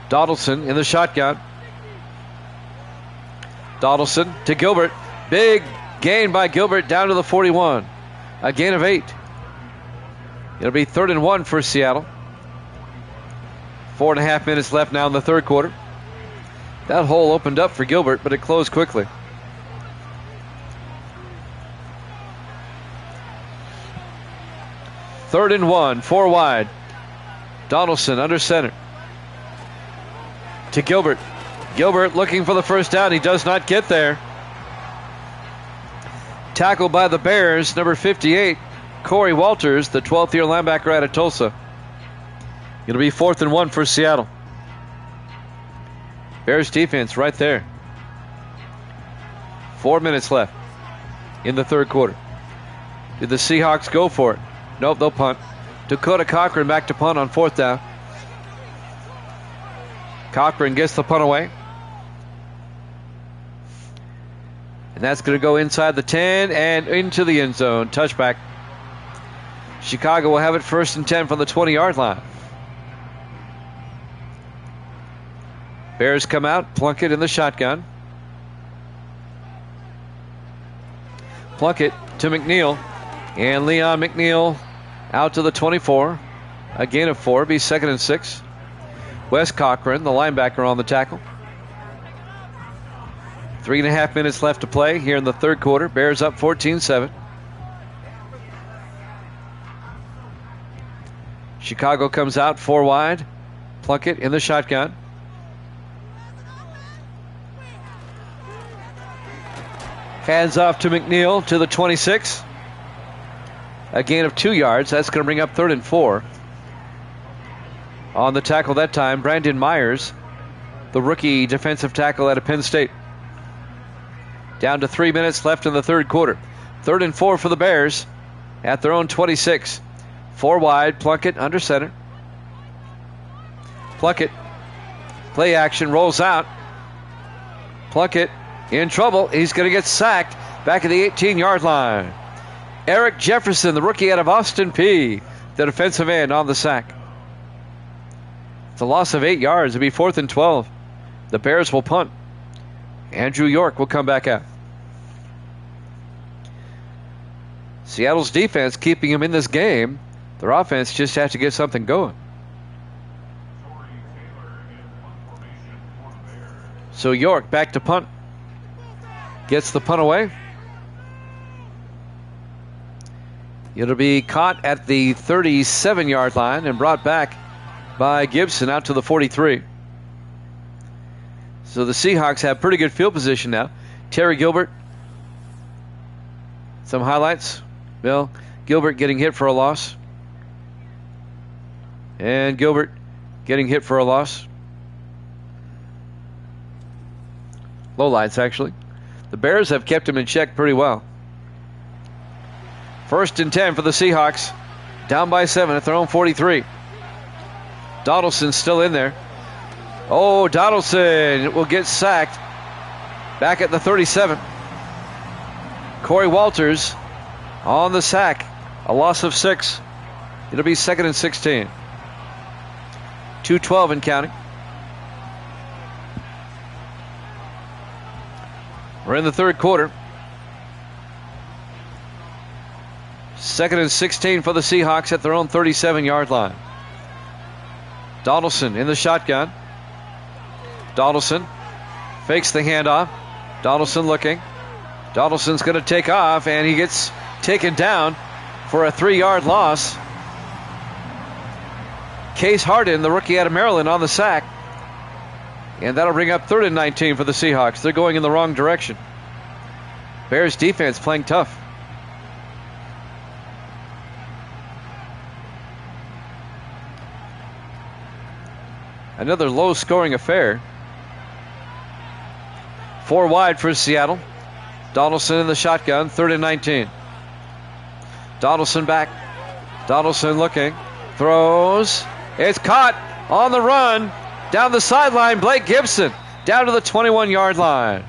Donaldson in the shotgun. Donaldson to Gilbert. Big gain by Gilbert down to the 41. A gain of 8. It'll be 3rd and 1 for Seattle. 4.5 minutes left now in the third quarter. That hole opened up for Gilbert, but it closed quickly. 3rd and 1, 4 wide. Donaldson under center. To Gilbert. Gilbert looking for the first down. He does not get there. Tackled by the Bears, number 58, Corey Walters, the 12th year linebacker out of Tulsa. It'll be 4th and 1 for Seattle. Bears defense right there. 4 minutes left in the third quarter. Did the Seahawks go for it? Nope, they'll punt. Dakota Cochran back to punt on 4th down. Cochran gets the punt away. And that's going to go inside the 10 and into the end zone. Touchback. Chicago will have it 1st and 10 from the 20-yard line. Bears come out. Plunkett in the shotgun. Plunkett to McNeil. And Leon McNeil out to the 24. A gain of 4. Be 2nd and 6. Wes Cochran, the linebacker, on the tackle. 3.5 minutes left to play here in the third quarter. Bears up 14-7. Chicago comes out 4 wide. Plunkett in the shotgun. Hands off to McNeil to the 26. A gain of 2 yards. That's going to bring up 3rd and 4. On the tackle that time, Brandon Myers, the rookie defensive tackle out of Penn State. Down to 3 minutes left in the third quarter. 3rd and 4 for the Bears at their own 26. 4 wide, Plunkett under center. Plunkett, play action, rolls out. Plunkett in trouble. He's going to get sacked back at the 18-yard line. Eric Jefferson, the rookie out of Austin Peay, the defensive end on the sack. It's a loss of 8 yards. It'll be 4th and 12. The Bears will punt. Andrew York will come back out. Seattle's defense keeping him in this game. Their offense just has to get something going. So York back to punt. Gets the punt away. It'll be caught at the 37-yard line and brought back by Gibson out to the 43. So the Seahawks have pretty good field position now. Terry Gilbert. Some highlights. Well, Gilbert getting hit for a loss. And Gilbert getting hit for a loss. Lowlights, actually. The Bears have kept him in check pretty well. 1st and 10 for the Seahawks. Down by 7 at their own 43. Donaldson's still in there. Oh, Donaldson will get sacked back at the 37. Corey Walters on the sack. A loss of 6. It'll be 2nd and 16. 2:12 and counting. We're in the third quarter. 2nd and 16 for the Seahawks at their own 37-yard line. Donaldson in the shotgun. Donaldson fakes the handoff. Donaldson looking. Donaldson's going to take off, and he gets taken down for a 3-yard loss. Case Harden, the rookie out of Maryland, on the sack. And that'll bring up 3rd and 19 for the Seahawks. They're going in the wrong direction. Bears defense playing tough. Another low-scoring affair. 4 wide for Seattle. Donaldson in the shotgun, 3rd and 19. Donaldson back. Donaldson looking. Throws. It's caught on the run. Down the sideline, Blake Gibson. Down to the 21-yard line.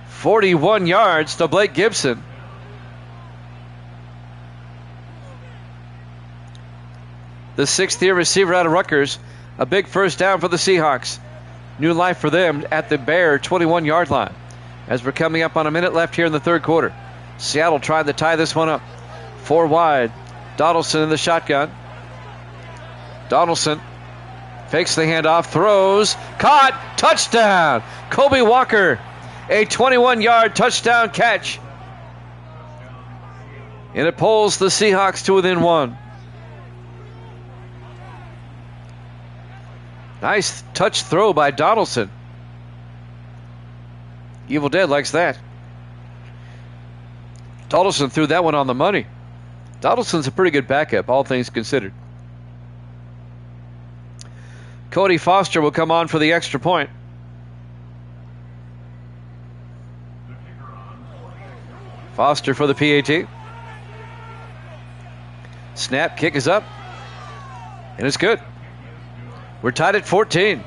"41 yards to Blake Gibson. The 6th-year receiver out of Rutgers. A big first down for the Seahawks. New life for them at the Bear 21-yard line. As we're coming up on a minute left here in the third quarter. Seattle trying to tie this one up. 4 wide. Donaldson in the shotgun. Donaldson fakes the handoff, throws, caught, touchdown. Kobe Walker A 21-yard touchdown catch. And it pulls the Seahawks to within 1. Nice touch throw by Donaldson. Evil Dead likes that. Donaldson threw that one on the money. Donaldson's a pretty good backup, all things considered. Cody Foster will come on for the extra point. Foster for the PAT. Snap, kick is up. And it's good. We're tied at 14.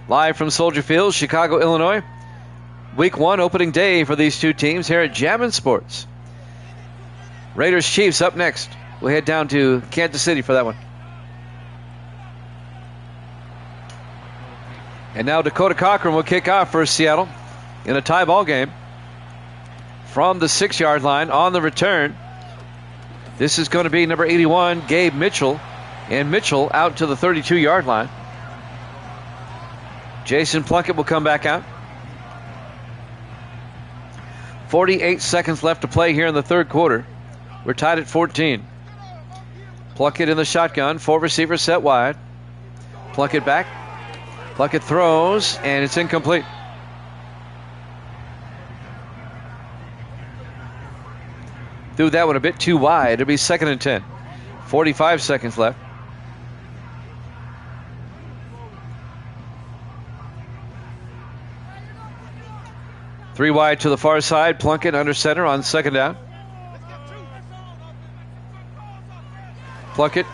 Live from Soldier Field, Chicago, Illinois. Week 1 opening day for these two teams here at Jammin' Sports. Raiders Chiefs up next. We'll head down to Kansas City for that one. And now Dakota Cochran will kick off for Seattle in a tie ball game. From the 6-yard line on the return. This is going to be number 81, Gabe Mitchell. And Mitchell out to the 32-yard line. Jason Plunkett will come back out. 48 seconds left to play here in the third quarter. We're tied at 14. Plunkett in the shotgun. 4 receivers set wide. Plunkett back. Plunkett throws, and it's incomplete. Threw that one a bit too wide. It'll be 2nd and 10. 45 seconds left. Three wide to the far side. Plunkett under center on 2nd down. Plunkett.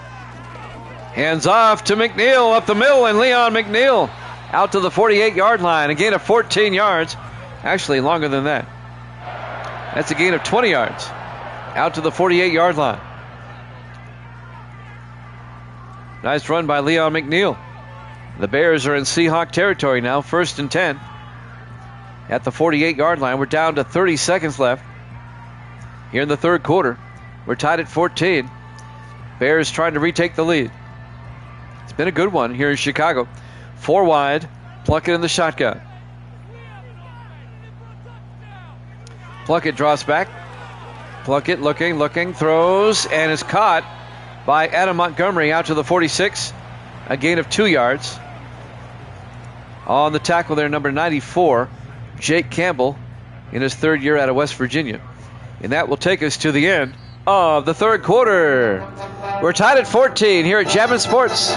Hands off to McNeil up the middle, and Leon McNeil out to the 48-yard line. A gain of 14 yards. Actually, longer than that. That's a gain of 20 yards. Out to the 48-yard line. Nice run by Leon McNeil. The Bears are in Seahawk territory now. 1st and 10. At the 48-yard line. We're down to 30 seconds left here in the third quarter. We're tied at 14. Bears trying to retake the lead. It's been a good one here in Chicago. 4 wide. Plunkett in the shotgun. Plunkett draws back. Plunkett looking, throws, and is caught by Adam Montgomery out to the 46. A gain of 2 yards. On the tackle there, number 94. Jake Campbell in his 3rd year out of West Virginia. And that will take us to the end of the third quarter. We're tied at 14 here at Jammin' Sports.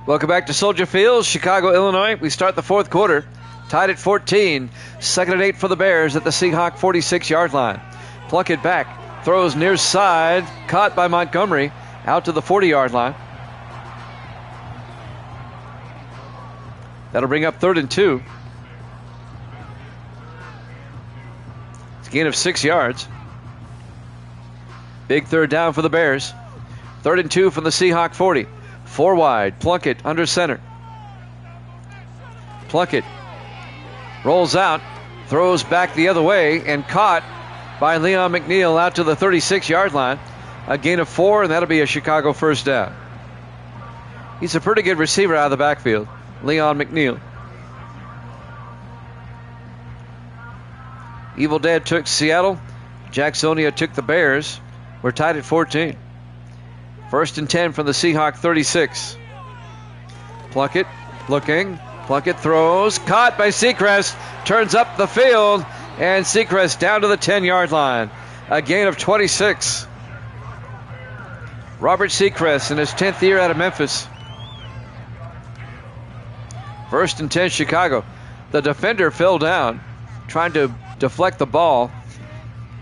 Welcome back to Soldier Field, Chicago, Illinois. We start the fourth quarter. Tied at 14. 2nd and 8 for the Bears at the Seahawk 46-yard line. Plunkett back. Throws near side. Caught by Montgomery. Out to the 40-yard line. That'll bring up 3rd and 2. It's a gain of 6 yards. Big 3rd down for the Bears. 3rd and 2 from the Seahawk 40. 4 wide. Plunkett under center. Plunkett rolls out, throws back the other way, and caught by Leon McNeil out to the 36-yard line. A gain of 4, and that'll be a Chicago 1st down. He's a pretty good receiver out of the backfield, Leon McNeil. Evil Dead took Seattle. Jacksonia took the Bears. We're tied at 14. 1st and 10 from the Seahawk 36. Plunkett looking. Plunkett throws. Caught by Seacrest. Turns up the field. And Seacrest down to the 10-yard line. A gain of 26. Robert Seacrest in his 10th year out of Memphis. 1st and 10 Chicago. The defender fell down trying to deflect the ball.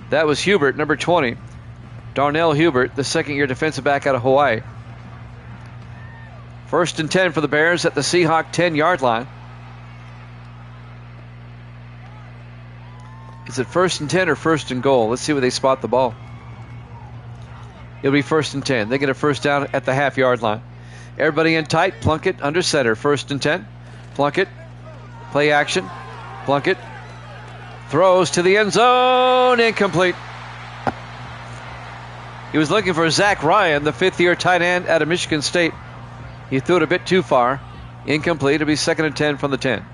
That was Hubert, number 20. Darnell Hubert, the 2nd-year defensive back out of Hawaii. 1st and 10 for the Bears at the Seahawk 10-yard line. Is it 1st and 10 or 1st and goal? Let's see where they spot the ball. It'll be 1st and 10. They get a 1st down at the half-yard line. Everybody in tight. Plunkett under center. 1st and 10. Plunkett. Play action. Plunkett throws to the end zone. Incomplete. He was looking for Zach Ryan, the fifth-year tight end out of Michigan State. He threw it a bit too far. Incomplete. It'll be 2nd and 10 from the 10.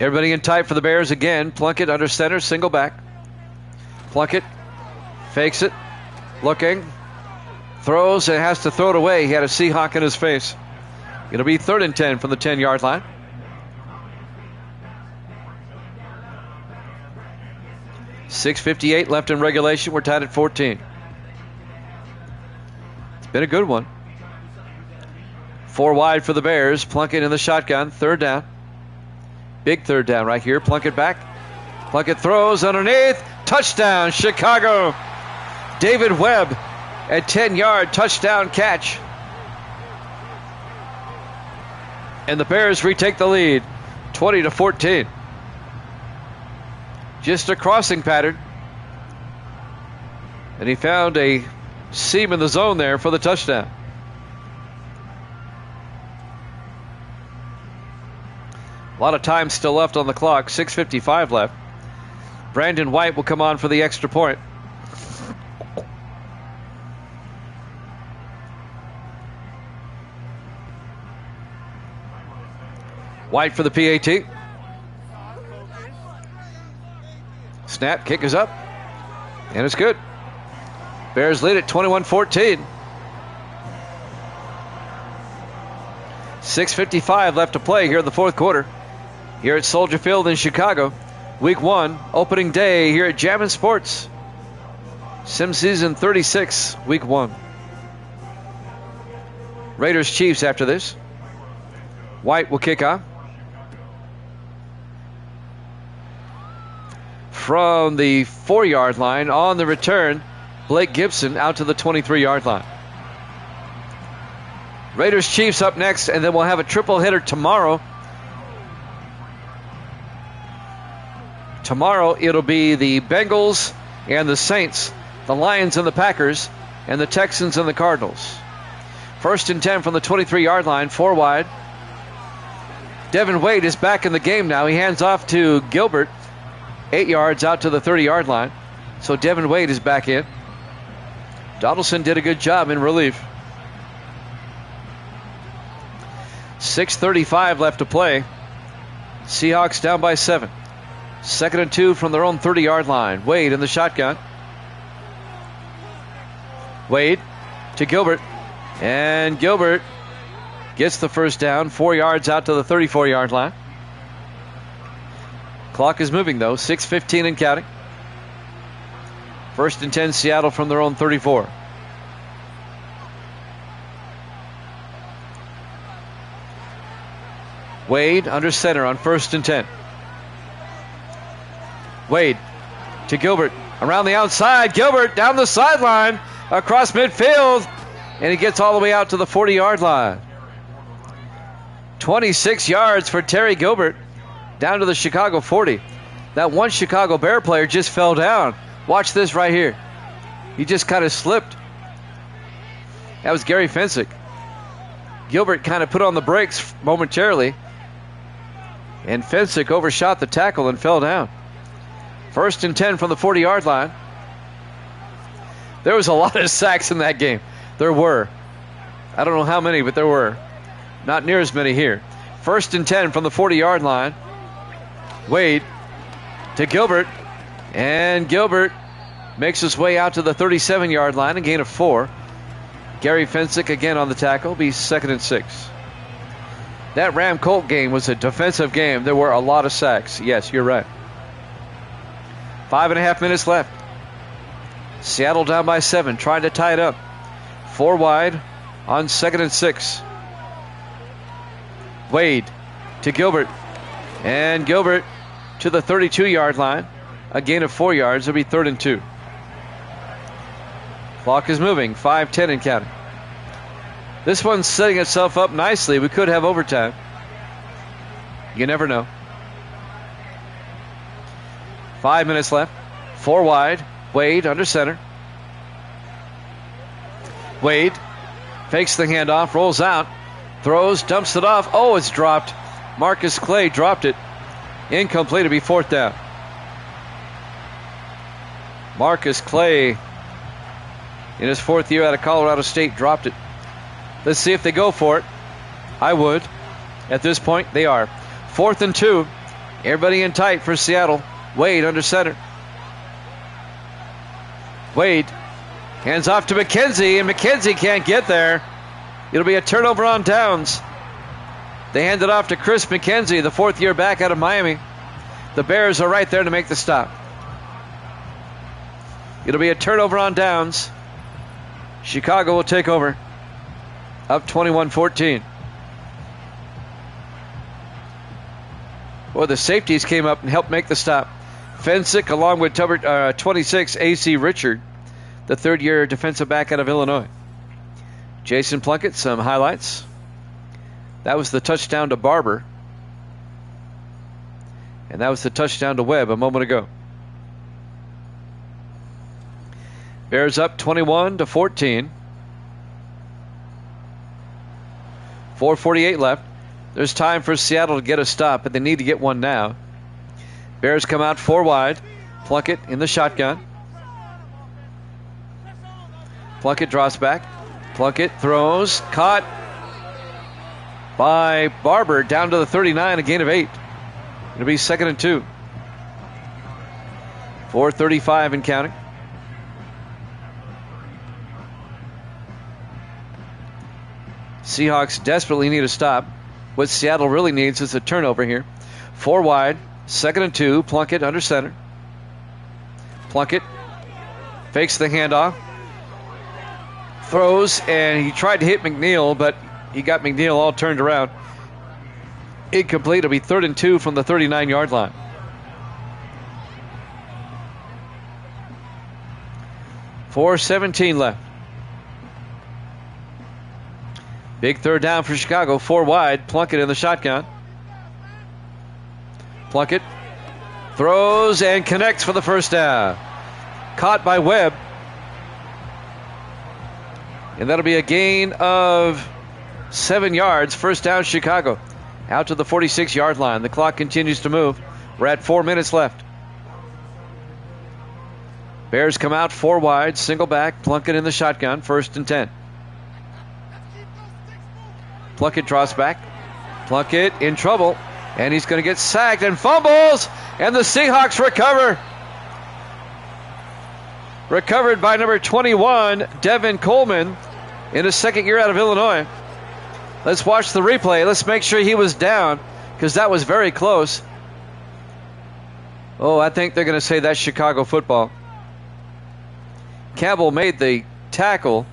Everybody in tight for the Bears again. Plunkett under center, single back. Plunkett fakes it, looking, throws, and has to throw it away. He had a Seahawk in his face. It'll be 3rd and 10 from the 10-yard line. .6:58 left in regulation. We're tied at 14. It's been a good one. 4 wide for the Bears. Plunkett in the shotgun. 3rd down. Big 3rd down right here. Plunkett back. Plunkett throws underneath. Touchdown, Chicago. David Webb, a 10-yard touchdown catch. And the Bears retake the lead, 20-14. Just a crossing pattern. And he found a seam in the zone there for the touchdown. A lot of time still left on the clock. 6:55 left. Brandon White will come on for the extra point. White for the PAT. Snap, kick is up. And it's good. Bears lead at 21-14. 6:55 left to play here in the 4th quarter. Here at Soldier Field in Chicago. Week 1, opening day here at Jammin' Sports. Sim Season 36, Week 1. Raiders Chiefs after this. White will kick off. From the 4-yard line on the return, Blake Gibson out to the 23-yard line. Raiders Chiefs up next, and then we'll have a triple header tomorrow. Tomorrow it'll be the Bengals and the Saints, the Lions and the Packers, and the Texans and the Cardinals. 1st and 10 from the 23-yard line, 4 wide. Devin Wade is back in the game now. He hands off to Gilbert, 8 yards out to the 30-yard line. So Devin Wade is back in. Donaldson did a good job in relief. 6:35 left to play. Seahawks down by 7. 2nd and 2 from their own 30-yard line. Wade in the shotgun. Wade to Gilbert. And Gilbert gets the first down, 4 yards out to the 34-yard line. Clock is moving, though. 6:15 and counting. 1st and 10, Seattle from their own 34. Wade under center on 1st and 10. Wade to Gilbert. Around the outside. Gilbert down the sideline. Across midfield. And he gets all the way out to the 40-yard line. 26 yards for Terry Gilbert. Down to the Chicago 40. That one Chicago Bear player just fell down. Watch this right here. He just kind of slipped. That was Gary Fensick. Gilbert kind of put on the brakes momentarily. And Fensick overshot the tackle and fell down. 1st and 10 from the 40-yard line. There was a lot of sacks in that game. There were. I don't know how many, but there were. Not near as many here. 1st and 10 from the 40-yard line. Wade to Gilbert. And Gilbert makes his way out to the 37-yard line, a gain of 4. Gary Fensick again on the tackle. Be 2nd and 6. That Ram Colt game was a defensive game. There were a lot of sacks. Yes, you're right. 5.5 minutes left. Seattle down by 7, trying to tie it up. 4 wide on 2nd and 6. Wade to Gilbert. And Gilbert to the 32-yard line. A gain of 4 yards. It'll be 3rd and 2. Clock is moving. 5:10 and counting. This one's setting itself up nicely. We could have overtime. You never know. 5 minutes left. 4 wide. Wade under center. Wade Fakes the handoff, rolls out, throws, dumps it off. Oh, it's dropped. Marcus Clay dropped it. Incomplete. It'll be fourth down. Marcus Clay, in his fourth year out of Colorado State, dropped it. Let's see if they go for it. I would. At this point, they are. 4th and 2. Everybody in tight for Seattle. Wade under center. Wade hands off to McKenzie, and McKenzie can't get there. It'll be a turnover on downs. They hand it off to Chris McKenzie, the 4th year back out of Miami. The Bears are right there to make the stop. It'll be a turnover on downs. Chicago will take over. Up 21-14. Well, the safeties came up and helped make the stop. Fensick along with 26 A.C. Richard, the 3rd-year defensive back out of Illinois. Jason Plunkett, some highlights. That was the touchdown to Barber. And that was the touchdown to Webb a moment ago. Bears up 21-14. 4:48 left. There's time for Seattle to get a stop, but they need to get one now. Bears come out 4 wide. Plunkett in the shotgun. Plunkett draws back. Plunkett throws. Caught by Barber down to the 39, a gain of 8. It'll be 2nd and 2. 4:35 and counting. Seahawks desperately need a stop. What Seattle really needs is a turnover here. 4 wide, 2nd and 2. Plunkett under center. Plunkett fakes the handoff. Throws, and he tried to hit McNeil, but he got McNeil all turned around. Incomplete. It'll be 3rd and 2 from the 39-yard line. .4:17 left. Big 3rd down for Chicago. 4 wide. Plunkett in the shotgun. Plunkett throws and connects for the first down. Caught by Webb. And that'll be a gain of 7 yards. First down, Chicago. Out to the 46-yard line. The clock continues to move. We're at 4 minutes left. Bears come out 4 wide. Single back. Plunkett in the shotgun. 1st and 10. Plunkett draws back. Plunkett in trouble. And he's going to get sacked and fumbles. And the Seahawks recover. Recovered by number 21, Devin Coleman, in his 2nd year out of Illinois. Let's watch the replay. Let's make sure he was down, because that was very close. Oh, I think they're going to say that's Chicago football. Campbell made the tackle.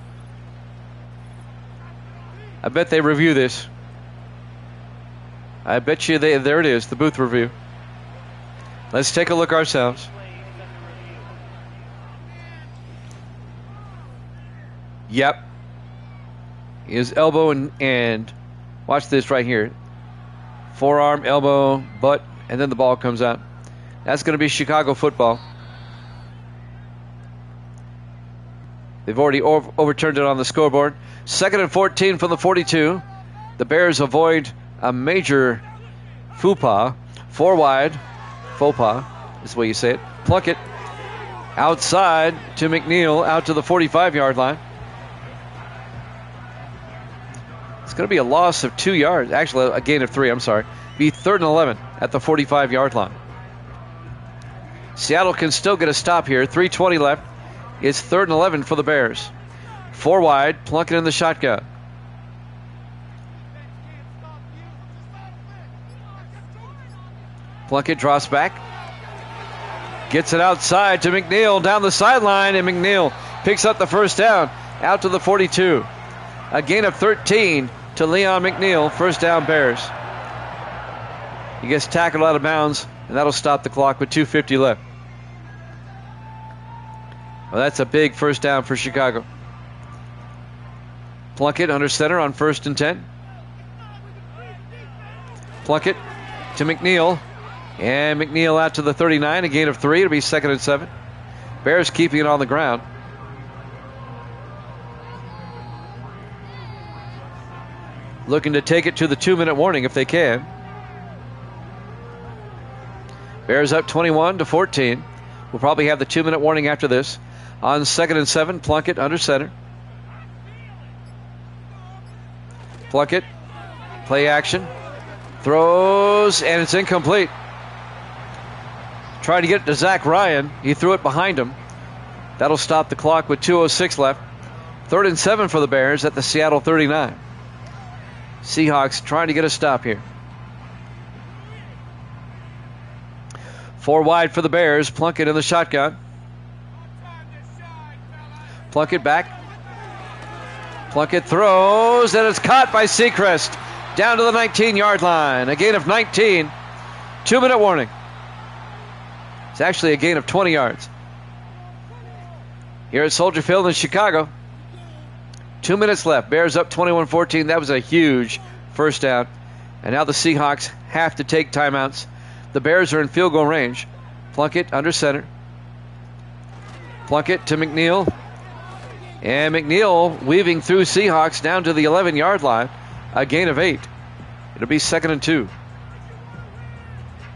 I bet they review this. I bet you there it is, the booth review. Let's take a look ourselves. Yep. His elbow and watch this right here. Forearm, elbow, butt, and then the ball comes out. That's going to be Chicago football. They've already overturned it on the scoreboard. 2nd and 14 from the 42. The Bears avoid a major faux pas. 4 wide. Faux pas is the way you say it. Plunkett outside to McNeil, out to the 45-yard line. It's going to be a loss of 2 yards. Actually, a gain of 3, I'm sorry. Be 3rd and 11 at the 45-yard line. Seattle can still get a stop here. 3:20 left. It's 3rd and 11 for the Bears. 4 wide. Plunkett in the shotgun. Plunkett draws back. Gets it outside to McNeil down the sideline, and McNeil picks up the first down out to the 42. A gain of 13 to Leon McNeil. First down, Bears. He gets tackled out of bounds, and that'll stop the clock with 2:50 left. Well, that's a big first down for Chicago. Plunkett under center on 1st and 10. Plunkett to McNeil. And McNeil out to the 39, a gain of 3. It'll be 2nd and 7. Bears keeping it on the ground. looking to take it to the 2-minute warning if they can. Bears up 21-14. We'll probably have the 2-minute warning after this. On 2nd and 7, Plunkett under center. Plunkett, play action, throws, and it's incomplete. Trying to get it to Zach Ryan. He threw it behind him. That'll stop the clock with 2:06 left. 3rd and 7 for the Bears at the Seattle 39. Seahawks trying to get a stop here. 4 wide for the Bears. Plunkett in the shotgun. Plunkett back. Plunkett throws, and it's caught by Seacrest. Down to the 19-yard line. A gain of 19. 2-minute warning. It's actually a gain of 20 yards. Here at Soldier Field in Chicago. 2 minutes left. Bears up 21-14. That was a huge first down. And now the Seahawks have to take timeouts. The Bears are in field goal range. Plunkett under center. Plunkett to McNeil. And McNeil weaving through Seahawks down to the 11-yard line. A gain of 8. It'll be 2nd and 2.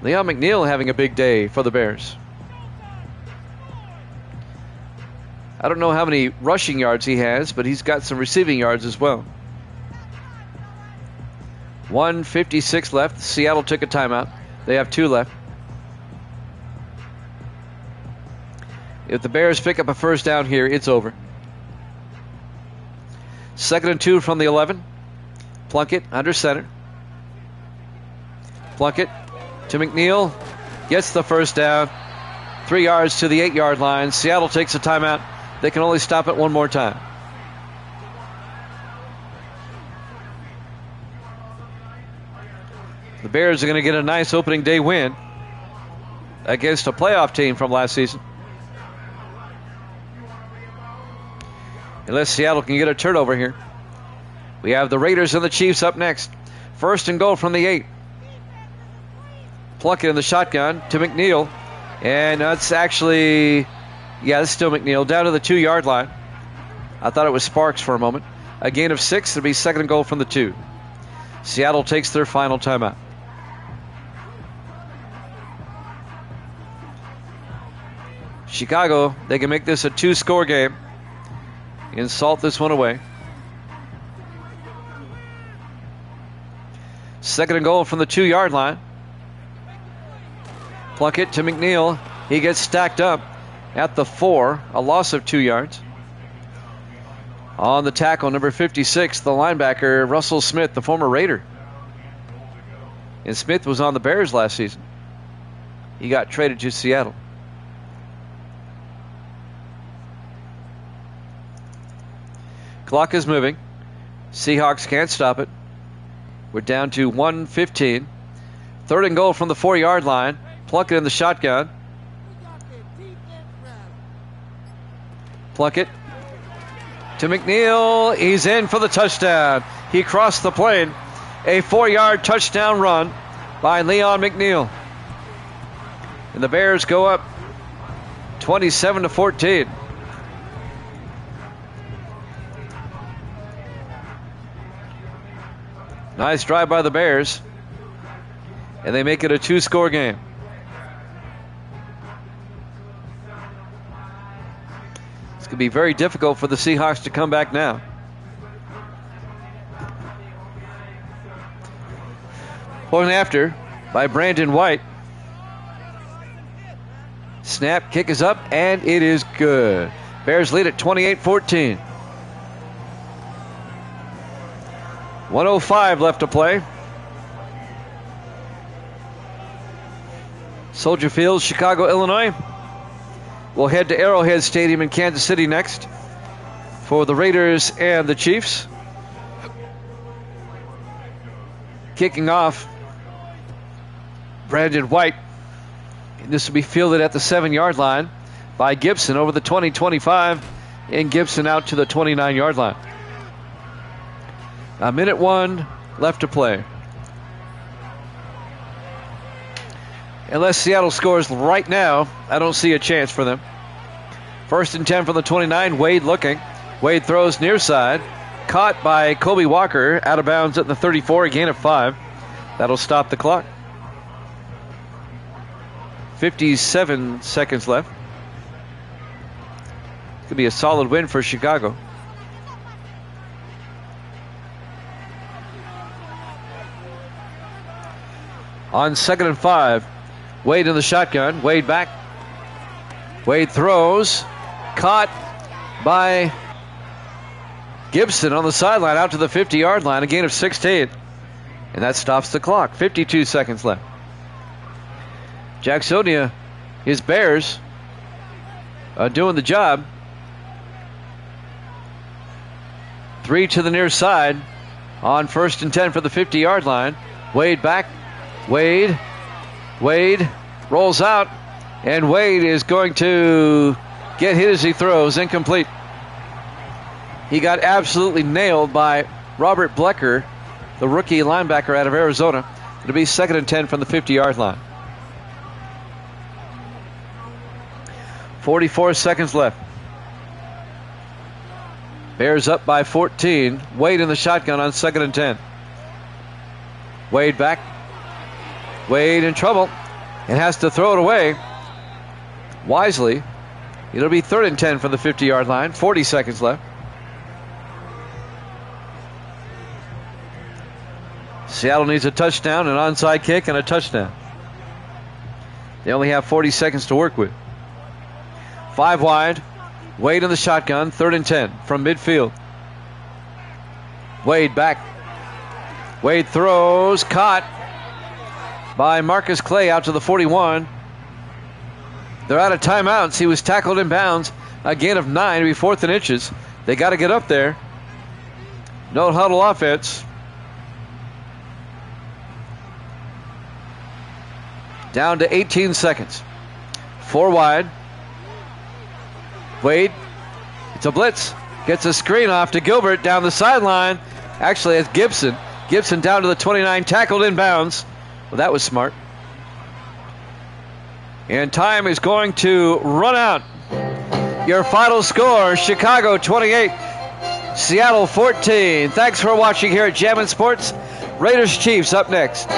Leon McNeil having a big day for the Bears. I don't know how many rushing yards he has, but he's got some receiving yards as well. 1:56 left. Seattle took a timeout. They have 2 left. If the Bears pick up a first down here, it's over. 2nd and 2 from the 11. Plunkett under center. Plunkett to McNeil. Gets the first down. 3 yards to the 8-yard line. Seattle takes a timeout. They can only stop it one more time. The Bears are going to get a nice opening day win against a playoff team from last season. Unless Seattle can get a turnover here. We have the Raiders and the Chiefs up next. 1st and goal from the 8. Plunkett in the shotgun to McNeil. And that's actually, that's still McNeil. Down to the 2-yard line. I thought it was Sparks for a moment. A gain of 6. It'll be 2nd and goal from the 2. Seattle takes their final timeout. Chicago, they can make this a 2-score game and salt this one away. 2nd and goal from the 2-yard line. Plunkett to McNeil. He gets stacked up at the 4. A loss of 2 yards. On the tackle, number 56, the linebacker, Russell Smith, the former Raider. And Smith was on the Bears last season. He got traded to Seattle. Clock is moving. Seahawks can't stop it. We're down to 1:15. 3rd and goal from the 4-yard line. Plunkett in the shotgun. Plunkett to McNeil. He's in for the touchdown. He crossed the plane. A 4-yard touchdown run by Leon McNeil. And the Bears go up 27-14. Nice drive by the Bears. And they make it a 2-score game. It's going to be very difficult for the Seahawks to come back now. Point after by Brandon White. Snap, kick is up, and it is good. Bears lead at 28-14. 1:05 left to play. Soldier Field, Chicago, Illinois. We'll head to Arrowhead Stadium in Kansas City next for the Raiders and the Chiefs. Kicking off, Brandon White. And this will be fielded at the 7-yard line by Gibson over the 20-25, and Gibson out to the 29-yard line. 1:01 left to play. Unless Seattle scores right now, I don't see a chance for them. 1st and 10 from the 29. Wade looking. Wade throws near side. caught by Kobe Walker, out of bounds at the 34, a gain of 5. That'll stop the clock. 57 seconds left. Could be a solid win for Chicago. On 2nd and 5, Wade in the shotgun. Wade back. Wade throws. Caught by Gibson on the sideline out to the 50-yard line, a gain of 16. And that stops the clock. 52 seconds left. Jacksonia, his Bears, doing the job. 3 to the near side on 1st and 10 for the 50-yard line. Wade back. Wade rolls out, and Wade is going to get hit as he throws. Incomplete. He got absolutely nailed by Robert Blecker, the rookie linebacker out of Arizona. It'll be 2nd and 10 from the 50-yard line. 44 seconds left. Bears up by 14. Wade in the shotgun on 2nd and 10. Wade back. Wade in trouble and has to throw it away wisely. It'll be 3rd and 10 from the 50-yard line. 40 seconds left. Seattle needs a touchdown, an onside kick, and a touchdown. They only have 40 seconds to work with. 5 wide. Wade in the shotgun. 3rd and 10 from midfield. Wade back. Wade throws. Caught by Marcus Clay out to the 41. They're out of timeouts. He was tackled in bounds. A gain of 9. It'll be 4th and inches. They got to get up there. No huddle offense. Down to 18 seconds. 4 wide. Wade. It's a blitz. Gets a screen off to Gilbert down the sideline. Actually, it's Gibson. Gibson down to the 29. Tackled in bounds. Well, that was smart. And time is going to run out. Your final score, Chicago 28, Seattle 14. Thanks for watching here at Jammin' Sports. Raiders Chiefs up next.